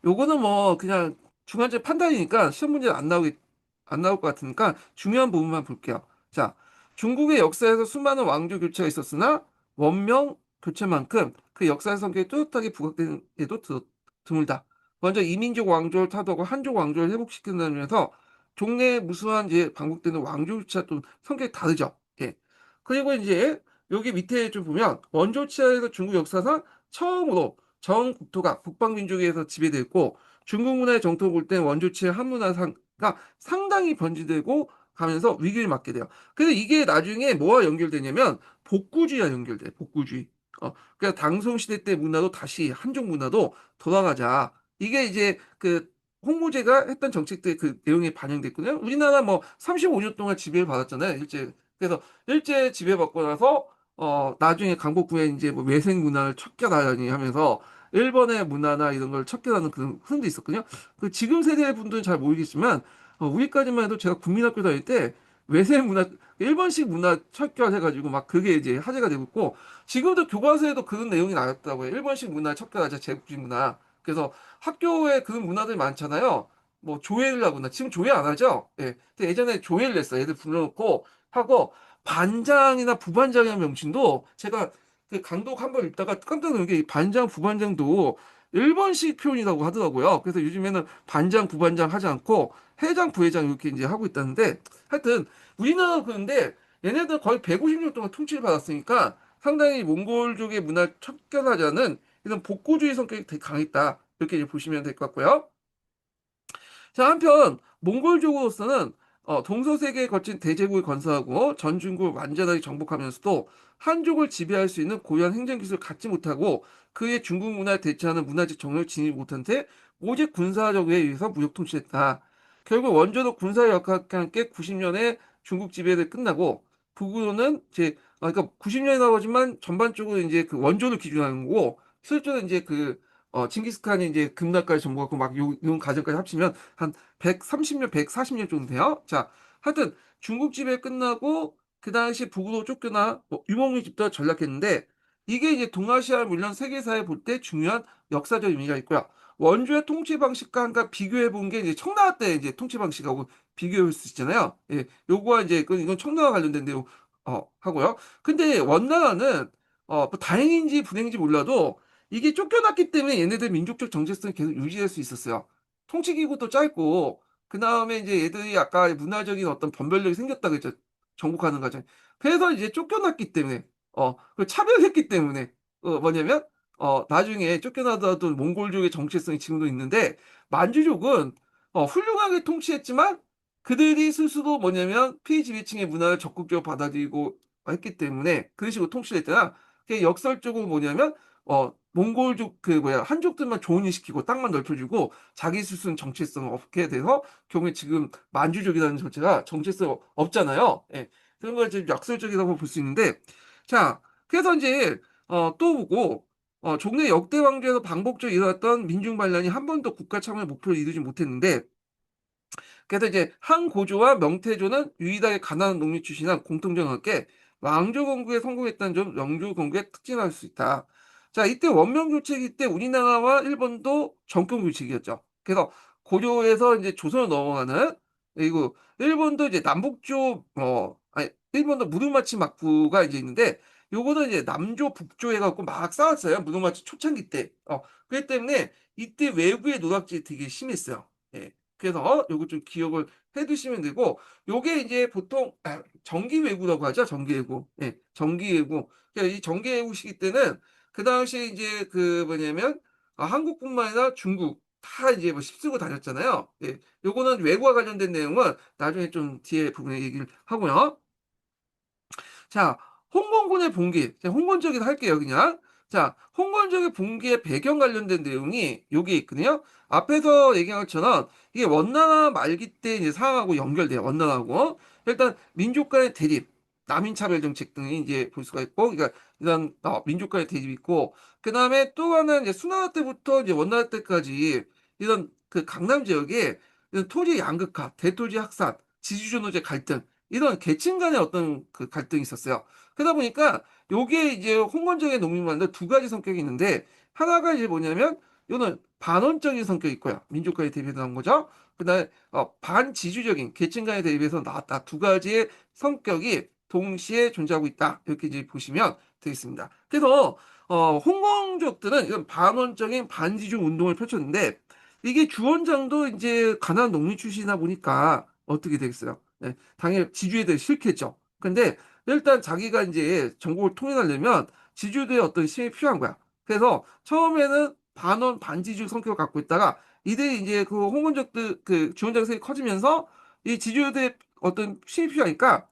요거는 뭐 그냥 중간적 판단이니까 시험 문제 안 나올 것 같으니까 중요한 부분만 볼게요. 자, 중국의 역사에서 수많은 왕조 교체가 있었으나 원명 교체만큼 그 역사의 성격이 뚜렷하게 부각되는 예도 드물다. 먼저 이민족 왕조를 타도하고 한족 왕조를 회복시키는 면에서 종래에 무수한 이제 반복되는 왕조 교체와 또 성격이 다르죠. 예. 그리고 이제 여기 밑에 좀 보면 원조 치하에서 중국 역사상 처음으로 전 국토가 북방민족에 의해서 지배됐고 중국 문화의 정통을 볼 때 원조치의 한문화가 상당히 번지되고 가면서 위기를 맞게 돼요. 그래서 이게 나중에 뭐와 연결되냐면 복구주의와 연결돼. 복구주의. 그러니까 당송 시대 때 문화도 다시 한족 문화도 돌아가자. 이게 이제 그 홍무제가 했던 정책들 그 내용에 반영됐거든요. 우리나라 뭐 35년 동안 지배를 받았잖아요. 그래서 일제 지배받고 나서 나중에 강복 후에 이제 뭐 외생 문화를 척결하려니 하면서 일본의 문화나 이런 걸 척결하는 그런 흐름도 있었거든요. 그 지금 세대 분들은 잘 모르겠지만 우리까지만 해도 제가 국민학교 다닐 때 외생 문화, 일본식 문화 척결해가지고 막 그게 이제 화제가 되고 있고 지금도 교과서에도 그런 내용이 나왔다고요. 일본식 문화 척결하자, 제국주의 문화. 그래서 학교에 그런 문화들이 많잖아요. 뭐 조회를 하거나 지금 조회 안 하죠. 예. 근데 예전에 조회를 했어요. 애들 불러놓고 하고 반장이나 부반장이라는 명칭도 제가 그 강독 한 번 읽다가 깜짝 놀란 게 반장, 부반장도 일본식 표현이라고 하더라고요. 그래서 요즘에는 반장, 부반장 하지 않고 회장, 부회장 이렇게 이제 하고 있다는데 하여튼 우리나라 그런데 얘네들 거의 150년 동안 통치를 받았으니까 상당히 몽골족의 문화를 척결하자는 이런 복고주의 성격이 되게 강했다. 이렇게 이제 보시면 될 것 같고요. 자, 한편 몽골족으로서는 동서세계에 거친 대제국을 건설하고 전 중국을 완전하게 정복하면서도 한족을 지배할 수 있는 고유한 행정기술을 갖지 못하고 그의 중국 문화에 대처하는 문화적 정력을 지니지 못한 채 오직 군사력에 의해서 무력 통치했다. 결국 원조도 군사 역학과 함께 90년에 중국 지배를 끝나고 북으로는 이제 그러니까 90년이라고 하지만 전반적으로 이제 그 원조를 기준하는 거고 실제로 이제 그 징기스칸이 이제 금나라까지 정복하고 막 요 과정까지 합치면 한 130년, 140년 정도 돼요. 자, 하여튼 중국 지배 끝나고 그 당시 북으로 쫓겨나 뭐 유목민 집도 전락했는데 이게 이제 동아시아 물론 세계사에 볼 때 중요한 역사적 의미가 있고요. 원주의 통치 방식과 한가 비교해 본 게 이제 청나라 때 이제 통치 방식하고 비교해 볼 수 있잖아요. 예, 요거와 이제 이건 청나라 관련된 내용 하고요. 근데 원나라는 뭐 다행인지 불행인지 몰라도 이게 쫓겨났기 때문에 얘네들 민족적 정체성이 계속 유지될 수 있었어요. 통치기구도 짧고 그 다음에 이제 얘들이 아까 문화적인 어떤 분별력이 생겼다 그랬죠. 정복하는 과정. 그래서 이제 쫓겨났기 때문에 그 차별했기 때문에 뭐냐면 나중에 쫓겨나더라도 몽골족의 정체성이 지금도 있는데 만주족은 훌륭하게 통치했지만 그들이 스스로 뭐냐면 피지배층의 문화를 적극적으로 받아들이고 했기 때문에 그런 식으로 통치를 했잖아. 그게 역설적으로 뭐냐면 몽골족 그 뭐야 한족들만 조은시키고 땅만 넓혀주고 자기 스스로는 정체성 없게 돼서 경우에 지금 만주족이라는 전체가 정체성 없잖아요. 예. 그런 걸 지금 역설적이라고 볼 수 있는데 자 그래서 이제 또 보고 종래 역대 왕조에서 반복적으로 일어났던 민중 반란이 한 번도 국가 창원의 목표를 이루지 못했는데 그래서 이제 한고조와 명태조는 유일하게 가난한 농민 출신한 공통점을 함께 왕조 건국에 성공했다는 점 영조 건국의 특징을 알 수 있다. 자, 이때 원명 교체기 때 우리나라와 일본도 정권 교체기였죠. 그래서 고려에서 이제 조선으로 넘어가는 그리고 일본도 이제 남북조 아니 일본도 무르마치 막부가 이제 있는데 요거는 이제 남조 북조 해갖고 막 싸웠어요. 무르마치 초창기 때. 그렇기 때문에 이때 외구의 노략질이 되게 심했어요. 예. 그래서 요거 좀 기억을 해 두시면 되고 요게 이제 보통 정기외구라고 하죠. 정기외구. 예. 정기외구. 그러니까 이 정기외구 시기 때는 그 당시에 이제 그 뭐냐면 한국뿐만 아니라 중국 다 이제 뭐 휩쓰고 다녔잖아요. 예. 요거는 외구와 관련된 내용은 나중에 좀 뒤에 부분에 얘기를 하고요. 자, 홍건군의 봉기. 자, 홍건적이도 할게요, 그냥. 자, 홍건적의 봉기의 배경 관련된 내용이 여기에 있거든요. 앞에서 얘기한 것처럼 이게 원나라 말기 때 이제 상황하고 연결돼요, 원나라하고. 일단 민족 간의 대립, 남인차별 정책 등이 이제 볼 수가 있고, 그러니까 이런 민족 간의 대립이 있고, 그 다음에 또 하나는 이제 수나라 때부터 이제 원나라 때까지 이런 그 강남 지역에 이런 토지 양극화, 대토지 확산, 지주주 노제 갈등, 이런 계층 간의 어떤 그 갈등이 있었어요. 그러다 보니까 요게 이제 홍건적의 농민만들 두 가지 성격이 있는데 하나가 이제 뭐냐면 요는 반원적인 성격이 있고요. 민족과의 대립에서 나온 거죠. 그다음에 반지주적인 계층 간의 대립에서 나왔다. 두 가지의 성격이 동시에 존재하고 있다. 이렇게 이제 보시면 되겠습니다. 그래서 홍건족들은 이런 반원적인 반지주 운동을 펼쳤는데 이게 주원장도 이제 가난한 농민 출신이다 보니까 어떻게 되겠어요? 네, 당연히 지주에 대해 싫겠죠. 근데 일단 자기가 이제 전국을 통일하려면 지주들의 어떤 힘이 필요한 거야. 그래서 처음에는 반원 반지주 성격을 갖고 있다가 이들이 이제 그 홍건적들 그 주원장 세력이 커지면서 이 지주들의 어떤 힘이 필요하니까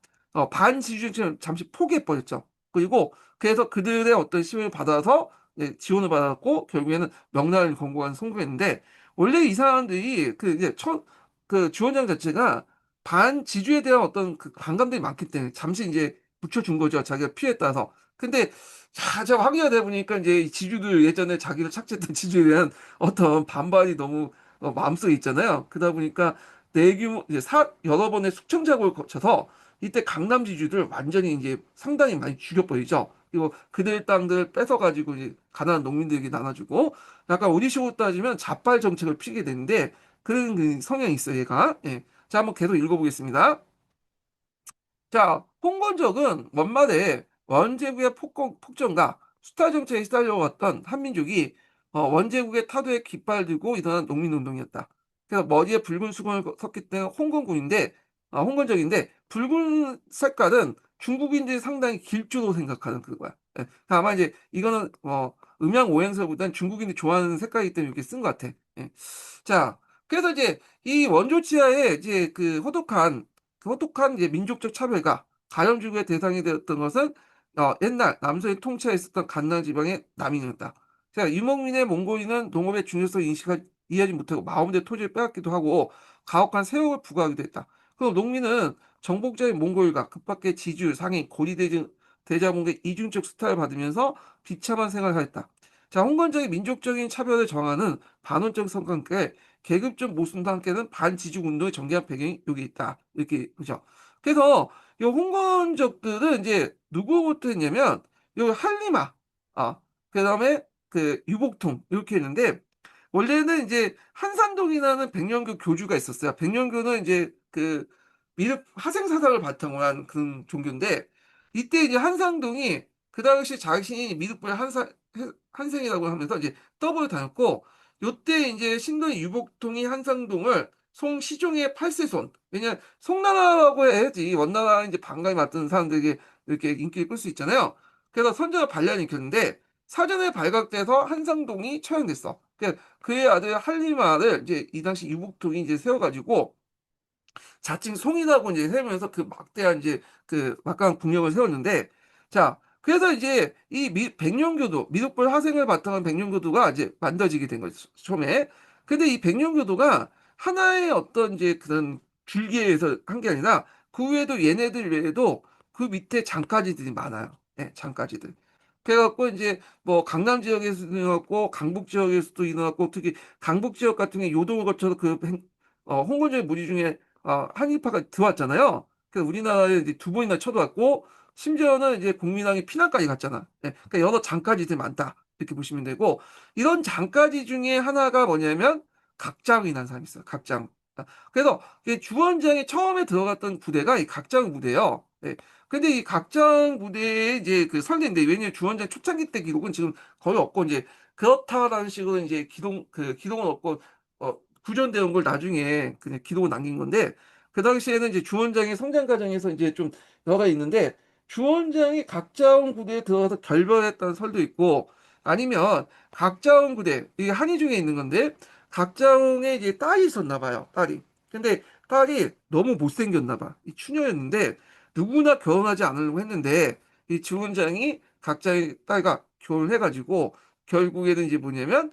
반지주를 잠시 포기해 버렸죠. 그리고 그래서 그들의 어떤 힘을 받아서 지원을 받았고 결국에는 명나라를 건국한 성공했는데 원래 이 사람들이 그 이제 그 주원장 자체가 반지주에 대한 어떤 그 반감들이 많기 때문에 잠시 이제 붙여준 거죠. 자기가 피해에 따라서. 근데 제가 확인이 되다 보니까 이제 이 지주들 예전에 자기를 착취했던 지주에 대한 어떤 반발이 너무 마음속에 있잖아요. 그러다 보니까 대규모 이제 여러 번의 숙청 작업을 거쳐서 이때 강남 지주들 완전히 이제 상당히 많이 죽여버리죠. 그리고 그들 땅들을 뺏어가지고 이제 가난한 농민들에게 나눠주고 약간 우리 식으로 따지면 자빨 정책을 피게 되는데 그런 그 성향이 있어요, 얘가. 예. 자, 한번 계속 읽어보겠습니다. 자, 홍건적은 원말에 원제국의 폭정과 수탈 정책에 시달려왔던 한민족이 원제국의 타도에 깃발 들고 일어난 농민운동이었다. 그래서 머리에 붉은 수건을 섰기 때문에 홍건적인데 붉은 색깔은 중국인들이 상당히 길조로 생각하는 그거야. 예. 아마 이제 이거는 음양 오행서보다는 중국인들이 좋아하는 색깔이기 때문에 이렇게 쓴 것 같아. 예. 자, 그래서 이제 이 원조 치하에 이제 그 혹독한 이제 민족적 차별과 가염주의의 대상이 되었던 것은 옛날 남소의 통치하에 있었던 간난 지방의 남인이었다. 자, 유목민의 몽골인은 농업의 중요성을 이해하지 못하고 마음대로 토지를 빼앗기도 하고 가혹한 세역을 부과하기도 했다. 그리고 농민은 정복자의 몽골과 그밖의 지주, 상인, 대자봉의 이중적 수탈을 받으면서 비참한 생활을 하였다. 자, 홍건적인 민족적인 차별을 정하는 반원적 성관계 계급적 모순과 함께는 반지juk 운동의 전개한 배경이 여기 있다. 이렇게 그죠. 그래서 이 홍건적들은 이제 누구부터 했냐면 요 할리마, 그다음에 그 유복통 이렇게 했는데 원래는 이제 한산동이라는 백년교 교주가 있었어요. 백년교는 이제 그 미륵 화생사상을 바탕으로 한 그런 종교인데 이때 이제 한상동이 그 당시 자신이 미륵불 한생이라고 하면서 이제 떡을 다녔고 요때 이제 신도의 유복통이 한상동을 송시종의 8세손. 왜냐, 송나라라고 해야지. 원나라 이제 반감이 맞던 사람들에게 이렇게 인기를 끌 수 있잖아요. 그래서 선조가 반란을 일으켰는데, 사전에 발각돼서 한상동이 처형됐어. 그의 아들 한리마를 이제 이 당시 유복통이 이제 세워가지고, 자칭 송이라고 이제 세우면서 그 막대한 이제 그 막강한 국력을 세웠는데, 자, 그래서 이제 이 백년교도, 미륵불 화생을 바탕한 백년교도가 이제 만들어지게 된 거죠, 처음에. 근데 이 백년교도가 하나의 어떤 이제 그런 줄기에서 한 게 아니라 그 외에도 얘네들 외에도 그 밑에 장가지들이 많아요. 예, 장가지들. 그래갖고 이제 뭐 강남 지역에서도 일어났고 강북 지역에서도 일어났고 특히 강북 지역 같은 경우에 요동을 거쳐서 홍건조의 무리 중에 한일파가 들어왔잖아요. 그래서 우리나라에 이제 두 번이나 쳐들어왔고, 심지어는 이제 국민당이 피난까지 갔잖아. 예, 그러니까 여러 장까지들 많다. 이렇게 보시면 되고, 이런 장까지 중에 하나가 뭐냐면, 각장이라는 사람이 있어요. 각장. 그래서 주원장이 처음에 들어갔던 부대가 이 각장 부대예요. 예. 근데 이 각장 부대에 이제 그 설계인데, 왜냐면 주원장 초창기 때 기록은 지금 거의 없고, 이제 그렇다라는 식으로 이제 기록은 없고, 구전되어 온 걸 나중에 그냥 기록을 남긴 건데, 그 당시에는 이제 주원장의 성장 과정에서 이제 좀 여가 있는데, 주원장이 각자원 부대에 들어가서 결별했다는 설도 있고, 아니면 각자원 부대, 이게 한의중에 있는 건데, 각자원에 이제 딸이 있었나 봐요, 딸이. 근데 딸이 너무 못생겼나 봐. 이 추녀였는데, 누구나 결혼하지 않으려고 했는데, 이 주원장이 각자의 딸과 결혼을 해가지고, 결국에는 이제 뭐냐면,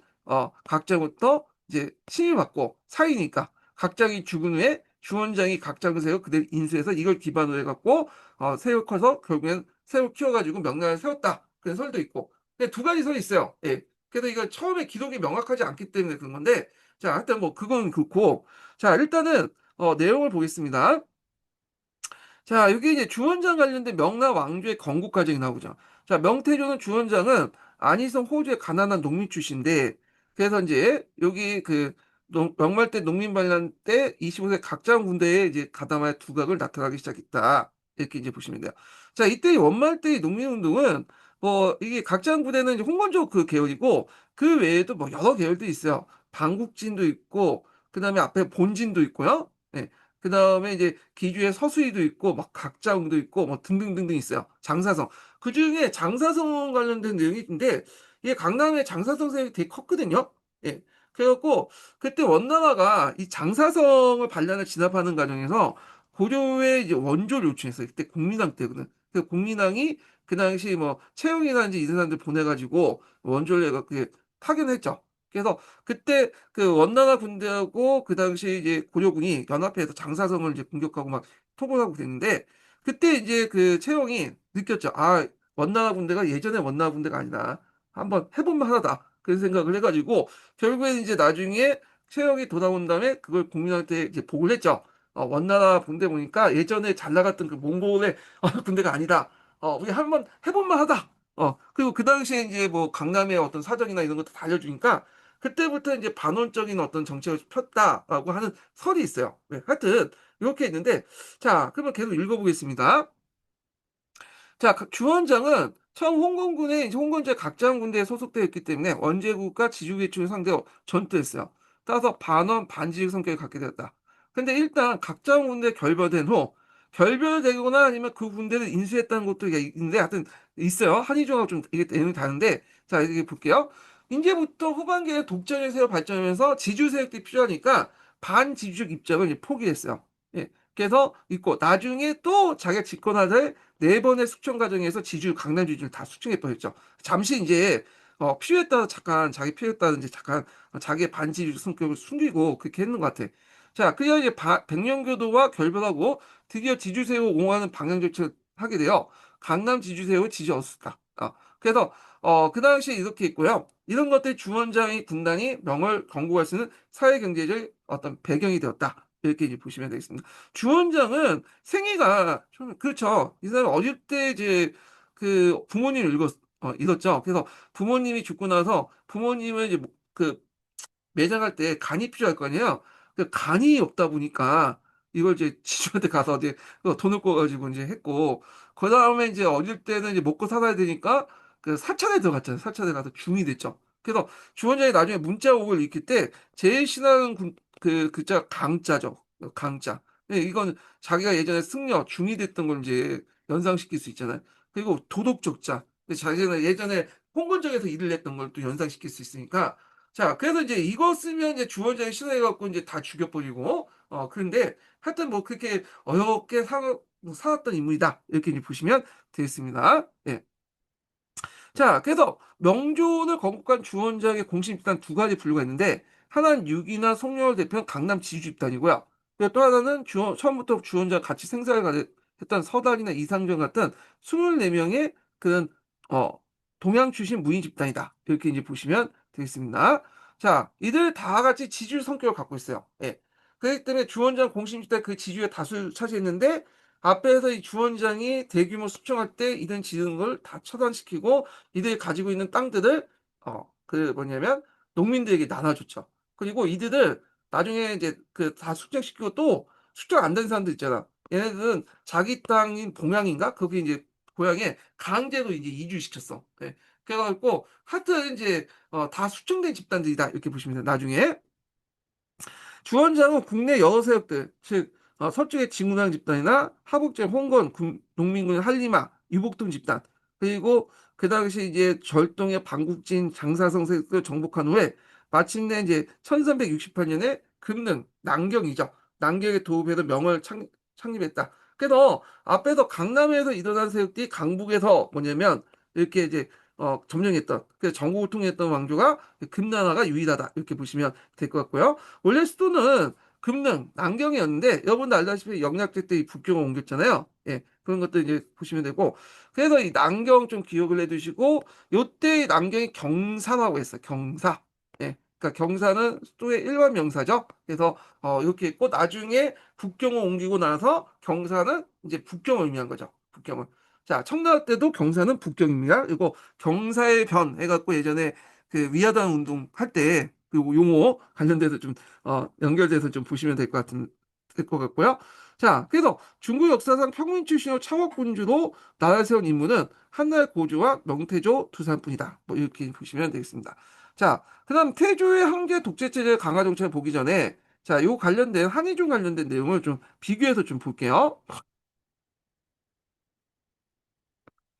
각자부터 이제 신임받고 사이니까, 각장이 죽은 후에 주원장이 각장을 세워 그대를 인수해서 이걸 기반으로 해갖고 새우 커서 결국엔 새우 키워가지고 명나라를 세웠다, 그런 설도 있고. 근데 두 가지 설이 있어요. 예. 그래서 이거 처음에 기록이 명확하지 않기 때문에 그런 건데, 자, 하여튼 뭐 그건 그렇고, 자, 일단은 내용을 보겠습니다. 자, 이게 이제 주원장 관련된 명나 왕조의 건국 과정이 나오죠. 자, 명태조는 주원장은 안희성 호주의 가난한 농민 출신인데, 그래서 이제 여기 그 명말 때 농민 반란 때 25세 각장 군대에 이제 가담하여 두각을 나타나기 시작했다, 이렇게 이제 보시면 돼요. 자, 이때 원말 때의 농민 운동은 뭐 이게 각장 부대는 이제 홍건조 그 계열이고, 그 외에도 뭐 여러 계열도 있어요. 방국진도 있고, 그다음에 앞에 본진도 있고요. 네. 그 다음에 이제 기주에 서수희도 있고, 막 각자웅도 있고, 뭐 등등등등 있어요. 장사성. 그 중에 장사성 관련된 내용이 있는데, 이게 강남의 장사성 세력이 되게 컸거든요. 예. 그래갖고, 그때 원나라가 이 장사성을 반란을 진압하는 과정에서 고려의 이제 원조를 요청했어요. 그때 공민왕 때거든. 그 공민왕이 그 당시 뭐 채용이라든지 이런 사람들 보내가지고 원조를 해갖고 파견했죠. 그래서 그때 그 원나라 군대하고 그 당시 이제 고려군이 연합해서 장사성을 이제 공격하고 막 토벌하고 됐는데, 그때 이제 그 채영이 느꼈죠. 아, 원나라 군대가 예전에 원나라 군대가 아니다. 한번 해볼만 하다, 그런 생각을 해가지고 결국에 이제 나중에 채영이 돌아온 다음에 그걸 국민한테 이제 보고를 했죠. 원나라 군대 보니까 예전에 잘 나갔던 그 몽골의 군대가 아니다. 우리 한번 해볼만 하다. 그리고 그 당시에 이제 뭐 강남의 어떤 사정이나 이런 것도 다 알려주니까 그때부터 이제 반원적인 어떤 정책을 폈다라고 하는 설이 있어요. 네, 하여튼 이렇게 있는데, 자, 그러면 계속 읽어보겠습니다. 자, 주원장은 처음 홍건군에 이제 홍건제 각장 군대에 소속되어 있기 때문에 원제국과 지주계층을 상대로 전투했어요. 따라서 반원 반지의 성격을 갖게 되었다. 근데 일단 각장 군대 결별된 후, 결별되거나 아니면 그 군대를 인수했다는 것도 있는데, 하여튼 있어요. 한의종하고 좀 이게 내용이 다른데, 자, 이렇게 볼게요. 이제부터 후반기에 독재를 세워 발전하면서 지주 세력들이 필요하니까 반지주적 입장을 이제 포기했어요. 예. 그래서 있고, 나중에 또 자기가 집권하되 네 번의 숙청 과정에서 지주, 강남 지주를 다 숙청해 버렸죠. 잠시 이제 필요에 따라 잠깐 자기 필요에 따라 이제 잠깐 자기의 반지주 성격을 숨기고 그렇게 했는 것 같아. 자, 그리고 이제 백령교도와 결별하고 드디어 지주세호 옹호하는 방향 조치를 하게 돼요. 강남 지주세호 지지 없었다. 그래서 그 당시에 이렇게 있고요. 이런 것들이 주원장의 군단이 명을 건국할 수 있는 사회경제적 어떤 배경이 되었다, 이렇게 이제 보시면 되겠습니다. 주원장은 생애가 좀 그렇죠. 이 사람 어릴 때 이제 그 부모님을 잃었죠. 그래서 부모님이 죽고 나서 부모님을 이제 그 매장할 때 간이 필요할 거 아니에요. 그 간이 없다 보니까 이걸 이제 지주한테 가서 이제 돈을 꿔가지고 이제 했고, 그 다음에 이제 어릴 때는 이제 먹고 살아야 되니까 그 사찰에 들어갔잖아요. 사찰에 가서 중이 됐죠. 그래서 주원장이 나중에 문자옥을 읽힐 때 제일 신하는 그 글자 강자죠. 강자. 이건 자기가 예전에 승려 중이 됐던 걸 이제 연상시킬 수 있잖아요. 그리고 도덕적자. 자기가 예전에 홍건적에서 일을 했던 걸 또 연상시킬 수 있으니까. 자, 그래서 이제 이거 쓰면 이제 주원장이 신뢰해갖고 이제 다 죽여버리고, 그런데 하여튼 뭐 그렇게 어렵게 뭐 살았던 인물이다, 이렇게 이제 보시면 되겠습니다. 예. 자, 그래서 명조를 건국한 주원장의 공식 집단 두 가지 분류가 있는데, 하나는 육이나 송영을 대표한 강남 지주 집단이고요. 그리고 또 하나는 처음부터 주원장 같이 생사를 했던 서단이나 이상전 같은 24명의 그런 어, 동양 출신 무인 집단이다, 이렇게 이제 보시면 되겠습니다. 자, 이들 다 같이 지주 성격을 갖고 있어요. 예. 그렇기 때문에 주원장 공식 집단 그 지주의 다수를 차지했는데, 앞에서 이 주원장이 대규모 숙청할 때 이런 지은 걸 다 처단시키고 이들이 가지고 있는 땅들을 그 뭐냐면 농민들에게 나눠줬죠. 그리고 이들을 나중에 이제 그 다 숙청시키고 또 숙청 안 된 사람들 있잖아. 얘네들은 자기 땅인 봉양인가? 거기 이제 고향에 강제로 이제 이주시켰어. 예. 그래갖고 하여튼 이제 다 숙청된 집단들이다, 이렇게 보시면 돼요. 나중에. 주원장은 국내 여러 세력들, 즉 서쪽의 진군항 집단이나 하북지의 홍건 농민군 한리마 유복동 집단, 그리고 그 당시 이제 절동의 방국진 장사성 세력을 정복한 후에 마침내 이제 1368년에 금능 남경이죠. 남경에 도읍에서 명을 창립했다. 그래서 앞에서 강남에서 일어난 세력들이 강북에서 뭐냐면 이렇게 이제 점령했던, 그 전국을 통했던 왕조가 금나라가 유일하다, 이렇게 보시면 될 것 같고요. 원래 수도는 금능, 남경이었는데 여러분도 알다시피 영락제 때 이 북경을 옮겼잖아요. 예, 그런 것들 이제 보시면 되고, 그래서 이 남경 좀 기억을 해두시고, 요때 남경이 경사라고 했어요. 경사. 예, 그러니까 경사는 수도의 일반 명사죠. 그래서 이렇게 있고, 나중에 북경을 옮기고 나서 경사는 이제 북경을 의미한 거죠. 북경을. 자, 청나라 때도 경사는 북경입니다. 이거 경사의 변 해갖고 예전에 그 위화단 운동 할 때 그 용어 관련돼서 좀 연결돼서 좀 보시면 될 것 같고요. 자, 그래서 중국 역사상 평민 출신으로 창업군주로 나라를 세운 인물은 한나라 고조와 명태조 두 사람뿐이다. 뭐 이렇게 보시면 되겠습니다. 자, 그다음 태조의 한계 독재 체제 강화 정책을 보기 전에 자, 요 관련된 한의종 관련된 내용을 좀 비교해서 좀 볼게요.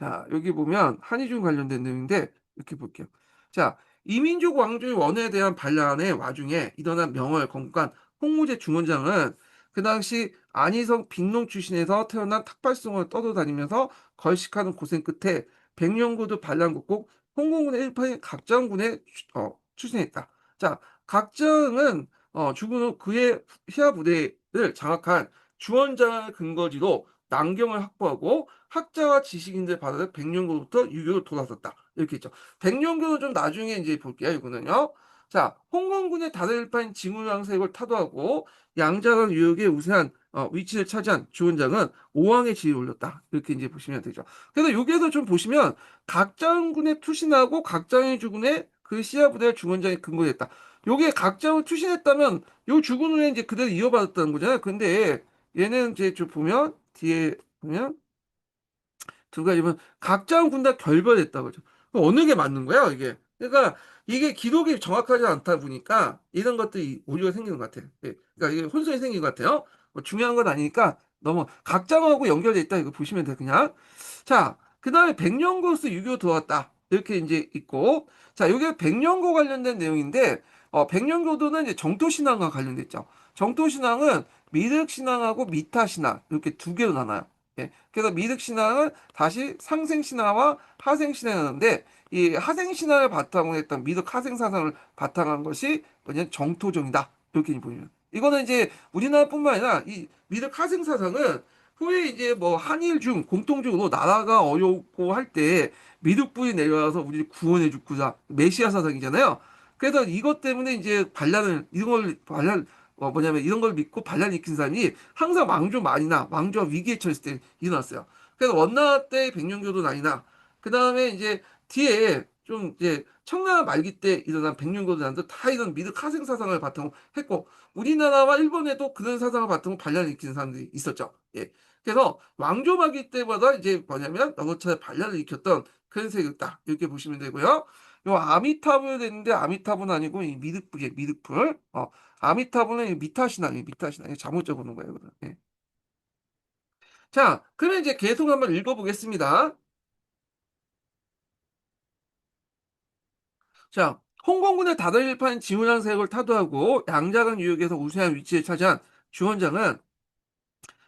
자, 여기 보면 한의종 관련된 내용인데 이렇게 볼게요. 자, 이민족 왕조의 원에 대한 반란의 와중에 일어난 명월 건국한 홍무제 중원장은 그 당시 안희성 빅농 출신에서 태어난 탁발성을 떠돌아다니면서 걸식하는 고생 끝에 백령고도 반란 국국 홍콩군의 일파인 각장군에 출신했다. 자, 각장은 죽은 후 그의 희화 부대를 장악한 주원장을 근거지로 남경을 확보하고 학자와 지식인들 받아서 백령고로부터 유교로 돌아섰다. 이렇게 있죠. 백령교는 좀 나중에 이제 볼게요. 이거는요. 자, 홍건군의 다른 일파인 징후양색을 타도하고 양자강 유역의 우세한 위치를 차지한 주원장은 오왕의 지위를 올렸다. 이렇게 이제 보시면 되죠. 그래서 여기에서 좀 보시면 각장군에 투신하고 각장의 주군의 그 시야 부대를 주원장이 근거했다. 요게 각장을 투신했다면 요 주군 후에 이제 그대로 이어받았다는 거잖아요. 근데 얘는 이제 좀 보면 뒤에 보면 두 가지면 각자 군다 결별했다고 그죠. 그럼 어느 게 맞는 거야, 이게? 그러니까 이게 기록이 정확하지 않다 보니까 이런 것들이 오류가 생기는 것 같아요. 예. 그러니까 이게 혼선이 생긴 것 같아요. 뭐 중요한 건 아니니까 너무 각장하고 연결돼 있다 이거 보시면 돼 그냥. 자, 그다음에 백령고로서 유교 들어왔다 이렇게 이제 있고, 자, 이게 백령고 관련된 내용인데 백령고도는 이제 정토신앙과 관련돼 있죠. 정토신앙은 미륵신앙하고 미타신앙 이렇게 두 개로 나눠요. 예. 그래서 미륵신앙은 다시 상생신화와 하생신화였는데 이 하생신화를 바탕으로 했던 미륵 하생사상을 바탕한 것이 뭐냐면 정토정이다. 이렇게 보이면 이거는 이제 우리나라뿐만 아니라 이 미륵 하생사상은 후에 이제 뭐 한일 중 공통적으로 나라가 어렵고 할 때 미륵불이 내려와서 우리를 구원해 주고자 메시아 사상이잖아요. 그래서 이것 때문에 이제 반란을 이런 걸 반란 뭐냐면 이런 걸 믿고 반란 일으킨 사람이 항상 왕조 말이나 왕조가 위기에 처했을 때 일어났어요. 그래서 원나라 때 백령교도 난이나 그 다음에 이제 뒤에 좀 이제 청나라 말기 때 일어난 백령교도 난도 다 이런 미륵 하생 사상을 바탕으로 했고 우리나라와 일본에도 그런 사상을 바탕으로 반란을 일으키는 사람들이 있었죠. 예. 그래서 왕조 말기 때마다 이제 뭐냐면 여러 차례 반란을 일으켰던 그런 세력이다. 이렇게 보시면 되고요. 요 아미타불 됐는데 아미타불은 아니고 이 미륵불이에요. 미륵불. 아미타불은 이 미타신앙이에요. 미타신앙. 잘못 적어놓은 거예요. 이거는. 예. 자, 그러면 이제 계속 한번 읽어보겠습니다. 자, 홍콩군의 다른 일파인 지훈양 세력을 타도하고 양자강 유역에서 우세한 위치를 차지한 주원장은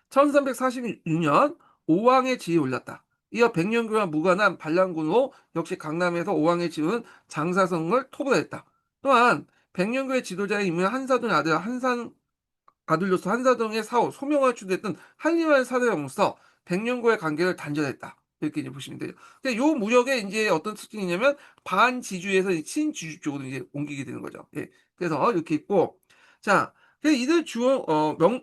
1346년 오왕의 지위에 올랐다. 이어 백령교와 무관한 반란군으로 역시 강남에서 오왕의 지위는 장사성을 토벌했다. 또한 백령교의 지도자의 인물 한사돈의 아들 아들로서 한사동의 사후 소명을 추구했던 한림한 사대왕으로서 백령고의 관계를 단절했다. 이렇게 이제 보시면 되죠. 근데 요 무역에 이제 어떤 특징이냐면 반지주에서 친지주 쪽으로 이제 옮기게 되는 거죠. 예. 그래서 이렇게 있고, 자, 그래서 이들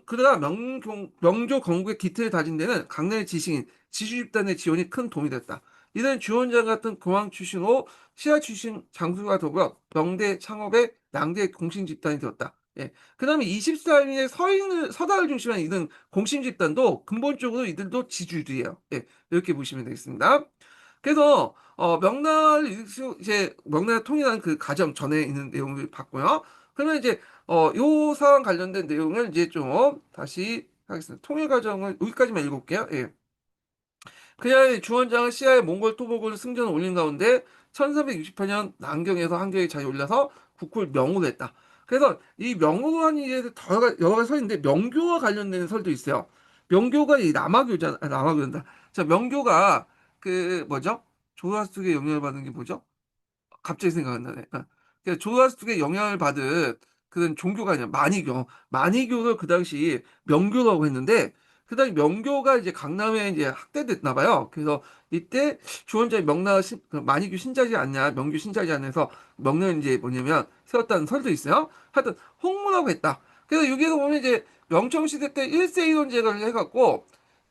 그러나 명조 건국의 기틀을 다진 데는 강남의 지식인, 지주 집단의 지원이 큰 도움이 됐다. 이들은 주원장 같은 공항 출신으로 시아 출신 장수가 더불어 명대 창업의 양대 공신 집단이 되었다. 예. 그 다음에 24인의 서달을 중심한 이런 공신 집단도 근본적으로 이들도 지주들이에요. 예, 이렇게 보시면 되겠습니다. 그래서 이제 명나라 통일한 그 과정 전에 있는 내용을 봤고요. 그러면 이제 요 사안 관련된 내용을 이제 좀 다시 하겠습니다. 통일 과정을 여기까지만 읽어볼게요. 예. 그야의 주원장은 시야에 몽골 토목을 승전을 올린 가운데 1368년 남경에서 한경에 잘 올려서 국호를 명으로 했다. 그래서 이 명으로 한 일에 여러 가지 설이 있는데 명교와 관련된 설도 있어요. 명교가 이 남아교잖아, 남아교란다. 자, 명교가 그 뭐죠? 조화수의 영향을 받은 게 뭐죠? 갑자기 생각 안 나네. 그러니까 조라스틱의 영향을 받은 그런 종교가 아니라 마니교. 마니교를 그 당시 명교라고 했는데 그 당시 명교가 이제 강남에 이제 확대됐나 봐요. 그래서 이때 주원자의 그 마니교 신자지 않냐, 명교 신자지 않냐서 명령을 이제 뭐냐면 세웠다는 설도 있어요. 하여튼 홍무라고 했다. 그래서 여기서 보면 이제 명청시대 때 일세이론제를 해갖고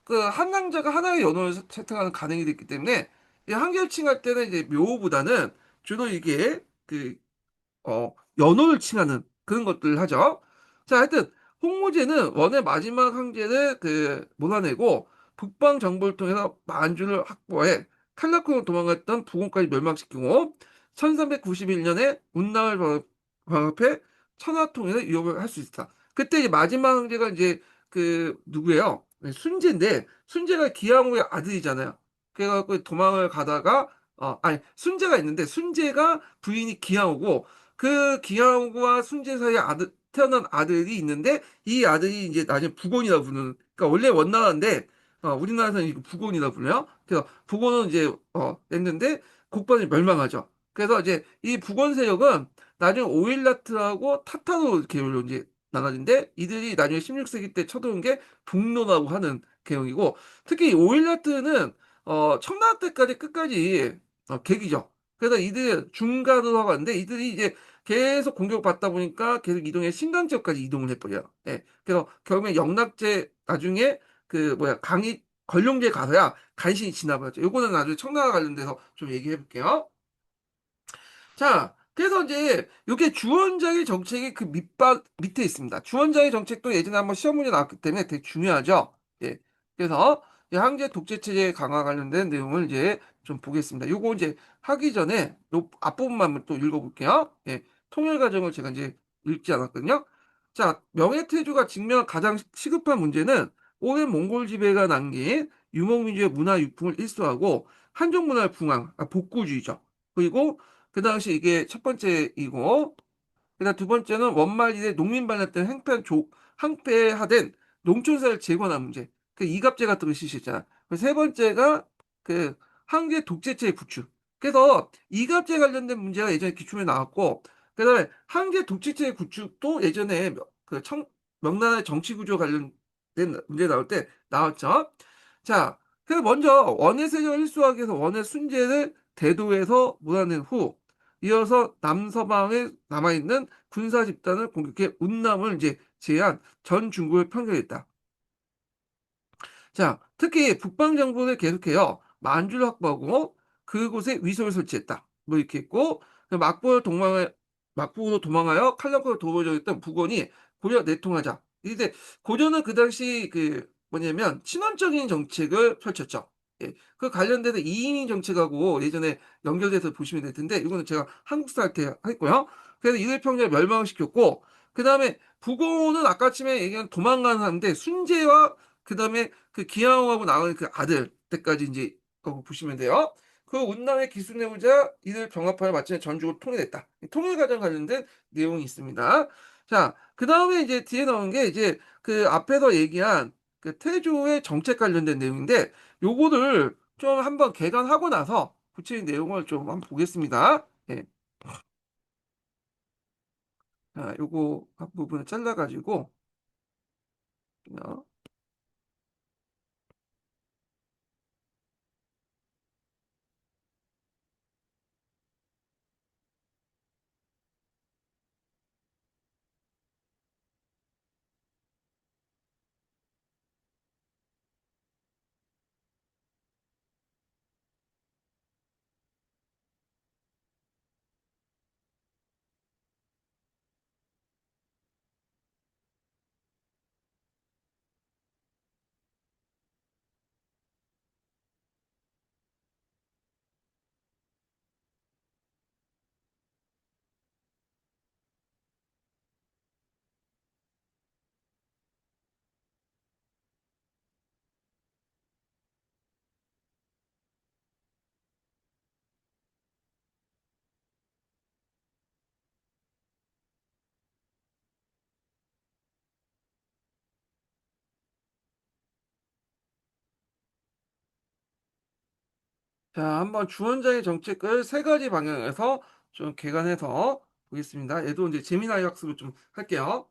그 한강자가 하나의 연호를 채택하는 가능이 됐기 때문에 이 한결칭할 때는 이제 묘보다는 주로 이게 연호를 칭하는 그런 것들을 하죠. 자, 하여튼 홍무제는 원의 마지막 황제를 몰아내고 북방 정보를 통해서 만주를 확보해 칼라코로 도망갔던 부군까지 멸망시키고 1391년에 운남을 방합해 천하통일을 위협을 할 수 있다. 그때 이제 마지막 황제가 이제 누구예요? 네, 순제인데 순제가 기양후의 아들이잖아요. 그래갖고 도망을 가다가 아니, 순재가 있는데, 순재가 부인이 기양후고, 그 기양후와 순재 사이에 태어난 아들이 있는데, 이 아들이 이제 나중에 부곤이라 부르는, 그러니까 원래 원나라인데, 우리나라에서는 이거 부곤이라 불러요. 그래서 부곤은 이제, 했는데, 곡반이 멸망하죠. 그래서 이제 이 부곤 세력은 나중에 오일라트하고 타타로 계열로 이제 나눠진데, 이들이 나중에 16세기 때 쳐들어온 게 북로라고 하는 계열이고, 특히 이 오일라트는 청나라 때까지 끝까지 계기죠. 그래서 이들 중간으로 하고 왔는데 이들이 이제 계속 공격받다 보니까 계속 이동해 신강 지역까지 이동을 해버려요. 예. 그래서 결국에 영락제 나중에 강이 걸룡제 가서야 간신히 지나버렸죠. 요거는 나중에 청나라 관련돼서 좀 얘기해 볼게요. 자, 그래서 이제 이게 주원장의 정책이 그 밑에 있습니다. 주원장의 정책도 예전에 한번 시험 문제 나왔기 때문에 되게 중요하죠. 예. 그래서 이 황제 독재 체제 강화 관련된 내용을 이제 좀 보겠습니다. 요거 이제 하기 전에 요 앞부분만 또 읽어볼게요. 예. 통일 과정을 제가 이제 읽지 않았거든요. 자, 명예태조가 직면한 가장 시급한 문제는 오랜 몽골 지배가 남긴 유목민주의 문화 유풍을 일소하고 한족 문화의 복구주의죠. 그리고 그 당시 이게 첫 번째이고, 그다음 두 번째는 원말일에 농민 반환된 항폐화된 농촌사를 재건한 문제. 그 이갑제 같은 거 실시했잖아. 세 번째가 그 항제 독재체의 구축. 그래서 이갑제 관련된 문제가 예전에 기출에 나왔고, 그다음에 항제 독재체의 구축도 예전에 명나라의 정치 구조 관련된 문제 나올 때 나왔죠. 자, 그 먼저 원의 세력을 일소하기 위해서 원의 순제를 대도에서 몰아낸 후 이어서 남서방에 남아있는 군사 집단을 공격해 운남을 이제 제한 전 중국을 평정했다. 자, 특히 북방 정부를 계속해요. 만주를 확보하고 그곳에 위성을 설치했다. 뭐 이렇게 했고 그 막부로 도망하여 칼라코로 도보적했던 북원이 고려 내통하자. 이때 고려는 그 당시 뭐냐면 친원적인 정책을 펼쳤죠. 예, 그 관련돼서 이인민 정책하고 예전에 연결돼서 보시면 될 텐데 이거는 제가 한국사 할 때 했고요. 그래서 이들 평정을 멸망시켰고 그 다음에 북원은 아까 쯤에 얘기한 도망가는 사람인데 순재와 그 다음에 그 기양하고 나온 그 아들 때까지 이제 그거 보시면 돼요. 그 운남의 기술내보자 이들 병합하여 마침내 전주를 통일했다. 통일 과정 관련된 내용이 있습니다. 자, 그 다음에 이제 뒤에 나온 게 이제 그 앞에서 얘기한 그 태조의 정책 관련된 내용인데 요거를 좀 한번 개관하고 나서 구체적인 내용을 좀 한번 보겠습니다. 예. 자, 요거 앞부분을 잘라가지고 자, 한번 주원장의 정책을 세 가지 방향에서 좀 개관해서 보겠습니다. 얘도 이제 재미나게 학습을 좀 할게요.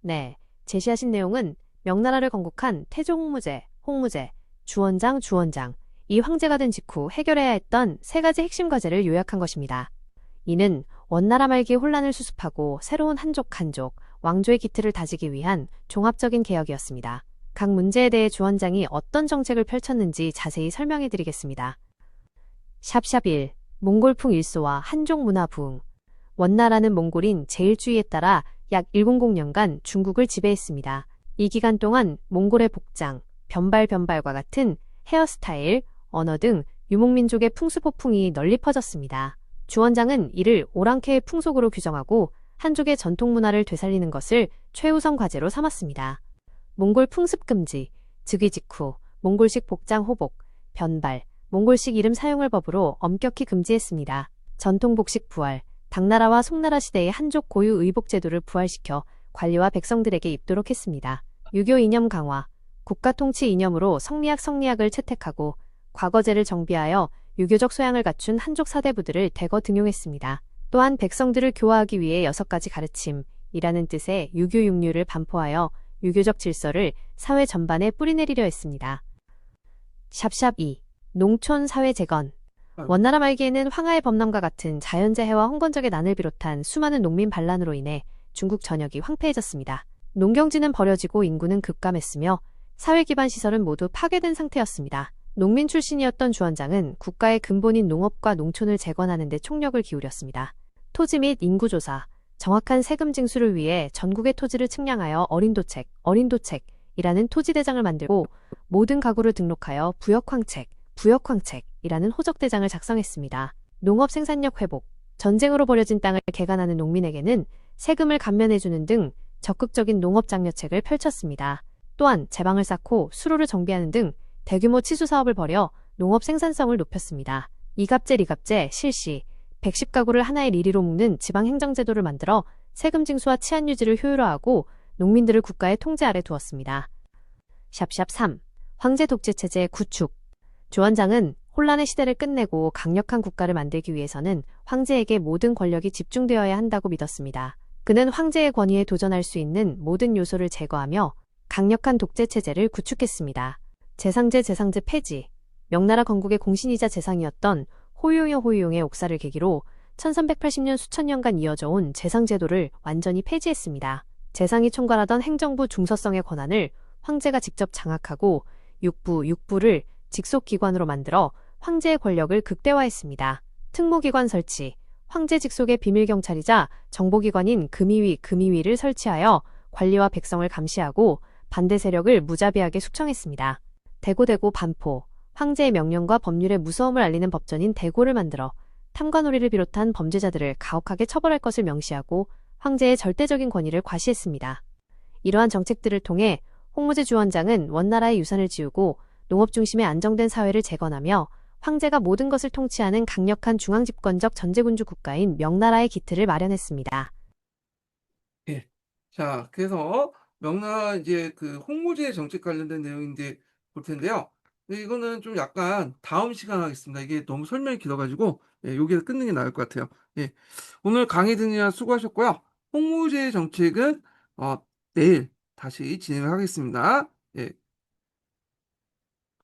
네, 제시하신 내용은 명나라를 건국한 태조 홍무제, 주원장, 이 황제가 된 직후 해결해야 했던 세 가지 핵심 과제를 요약한 것입니다. 이는 원나라 말기 혼란을 수습하고 새로운 한족, 왕조의 기틀을 다지기 위한 종합적인 개혁이었습니다. 각 문제에 대해 주원장이 어떤 정책을 펼쳤는지 자세히 설명해 드리겠습니다. 샵샵 1. 몽골풍 일소와 한족 문화 부흥. 원나라는 몽골인 제일주의에 따라 약 100년간 중국을 지배했습니다. 이 기간 동안 몽골의 복장, 변발과 같은 헤어스타일, 언어 등 유목민족의 풍수포풍이 널리 퍼졌습니다. 주원장은 이를 오랑캐의 풍속으로 규정하고 한족의 전통 문화를 되살리는 것을 최우선 과제로 삼았습니다. 몽골 풍습 금지, 즉위 직후 몽골식 복장 호복, 변발, 몽골식 이름 사용을 법으로 엄격히 금지했습니다. 전통 복식 부활, 당나라와 송나라 시대의 한족 고유 의복 제도를 부활시켜 관리와 백성들에게 입도록 했습니다. 유교 이념 강화, 국가 통치 이념으로 성리학을 채택하고 과거제를 정비하여 유교적 소양을 갖춘 한족 사대부들을 대거 등용했습니다. 또한 백성들을 교화하기 위해 6가지 가르침이라는 뜻의 유교 육류를 반포하여 유교적 질서를 사회 전반에 뿌리내리려 했습니다. 샵샵 2. 농촌 사회 재건. 원나라 말기에는 황하의 범람과 같은 자연재해와 홍건적의 난을 비롯한 수많은 농민 반란으로 인해 중국 전역이 황폐해졌습니다. 농경지는 버려지고 인구는 급감했으며 사회 기반 시설은 모두 파괴된 상태였습니다. 농민 출신이었던 주원장은 국가의 근본인 농업과 농촌을 재건하는 데 총력을 기울였습니다. 토지 및 인구 조사, 정확한 세금 징수를 위해 전국의 토지를 측량하여 어린도책이라는 토지대장을 만들고 모든 가구를 등록하여 부역황책이라는 호적대장을 작성했습니다. 농업 생산력 회복, 전쟁으로 버려진 땅을 개간하는 농민에게는 세금을 감면해주는 등 적극적인 농업 장려책을 펼쳤습니다. 또한 제방을 쌓고 수로를 정비하는 등 대규모 치수 사업을 벌여 농업 생산성을 높였습니다. 이갑제, 리갑제 실시, 110가구를 하나의 리리로 묶는 지방행정제도를 만들어 세금 징수와 치안 유지를 효율화하고 농민들을 국가의 통제 아래 두었습니다. 샵샵 3. 황제 독재체제 구축. 주원장은 혼란의 시대를 끝내고 강력한 국가를 만들기 위해서는 황제에게 모든 권력이 집중되어야 한다고 믿었습니다. 그는 황제의 권위에 도전할 수 있는 모든 요소를 제거하며 강력한 독재체제를 구축했습니다. 제상제 폐지. 명나라 건국의 공신이자 제상이었던 호요용의 옥사를 계기로 1380년 수천 년간 이어져 온 제상제도를 완전히 폐지했습니다. 제상이 총괄하던 행정부 중서성의 권한을 황제가 직접 장악하고 육부를 직속기관으로 만들어 황제의 권력을 극대화했습니다. 특무기관 설치, 황제 직속의 비밀경찰이자 정보기관인 금의위를 설치하여 관리와 백성을 감시하고 반대 세력을 무자비하게 숙청했습니다. 대고 반포, 황제의 명령과 법률의 무서움을 알리는 법전인 대고를 만들어 탐관오리를 비롯한 범죄자들을 가혹하게 처벌할 것을 명시하고 황제의 절대적인 권위를 과시했습니다. 이러한 정책들을 통해 홍무제 주원장은 원나라의 유산을 지우고 농업 중심의 안정된 사회를 재건하며 황제가 모든 것을 통치하는 강력한 중앙집권적 전제군주 국가인 명나라의 기틀을 마련했습니다. 예. 자, 그래서 명나라 이제 그 홍무제 정책 관련된 내용인데 볼 텐데요. 근데 이거는 좀 약간 다음 시간 하겠습니다. 이게 너무 설명이 길어가지고 여기서 끊는 게 나을 것 같아요. 예. 오늘 강의 듣느라 수고하셨고요. 홍무제 정책은 내일 다시 진행을 하겠습니다. 예.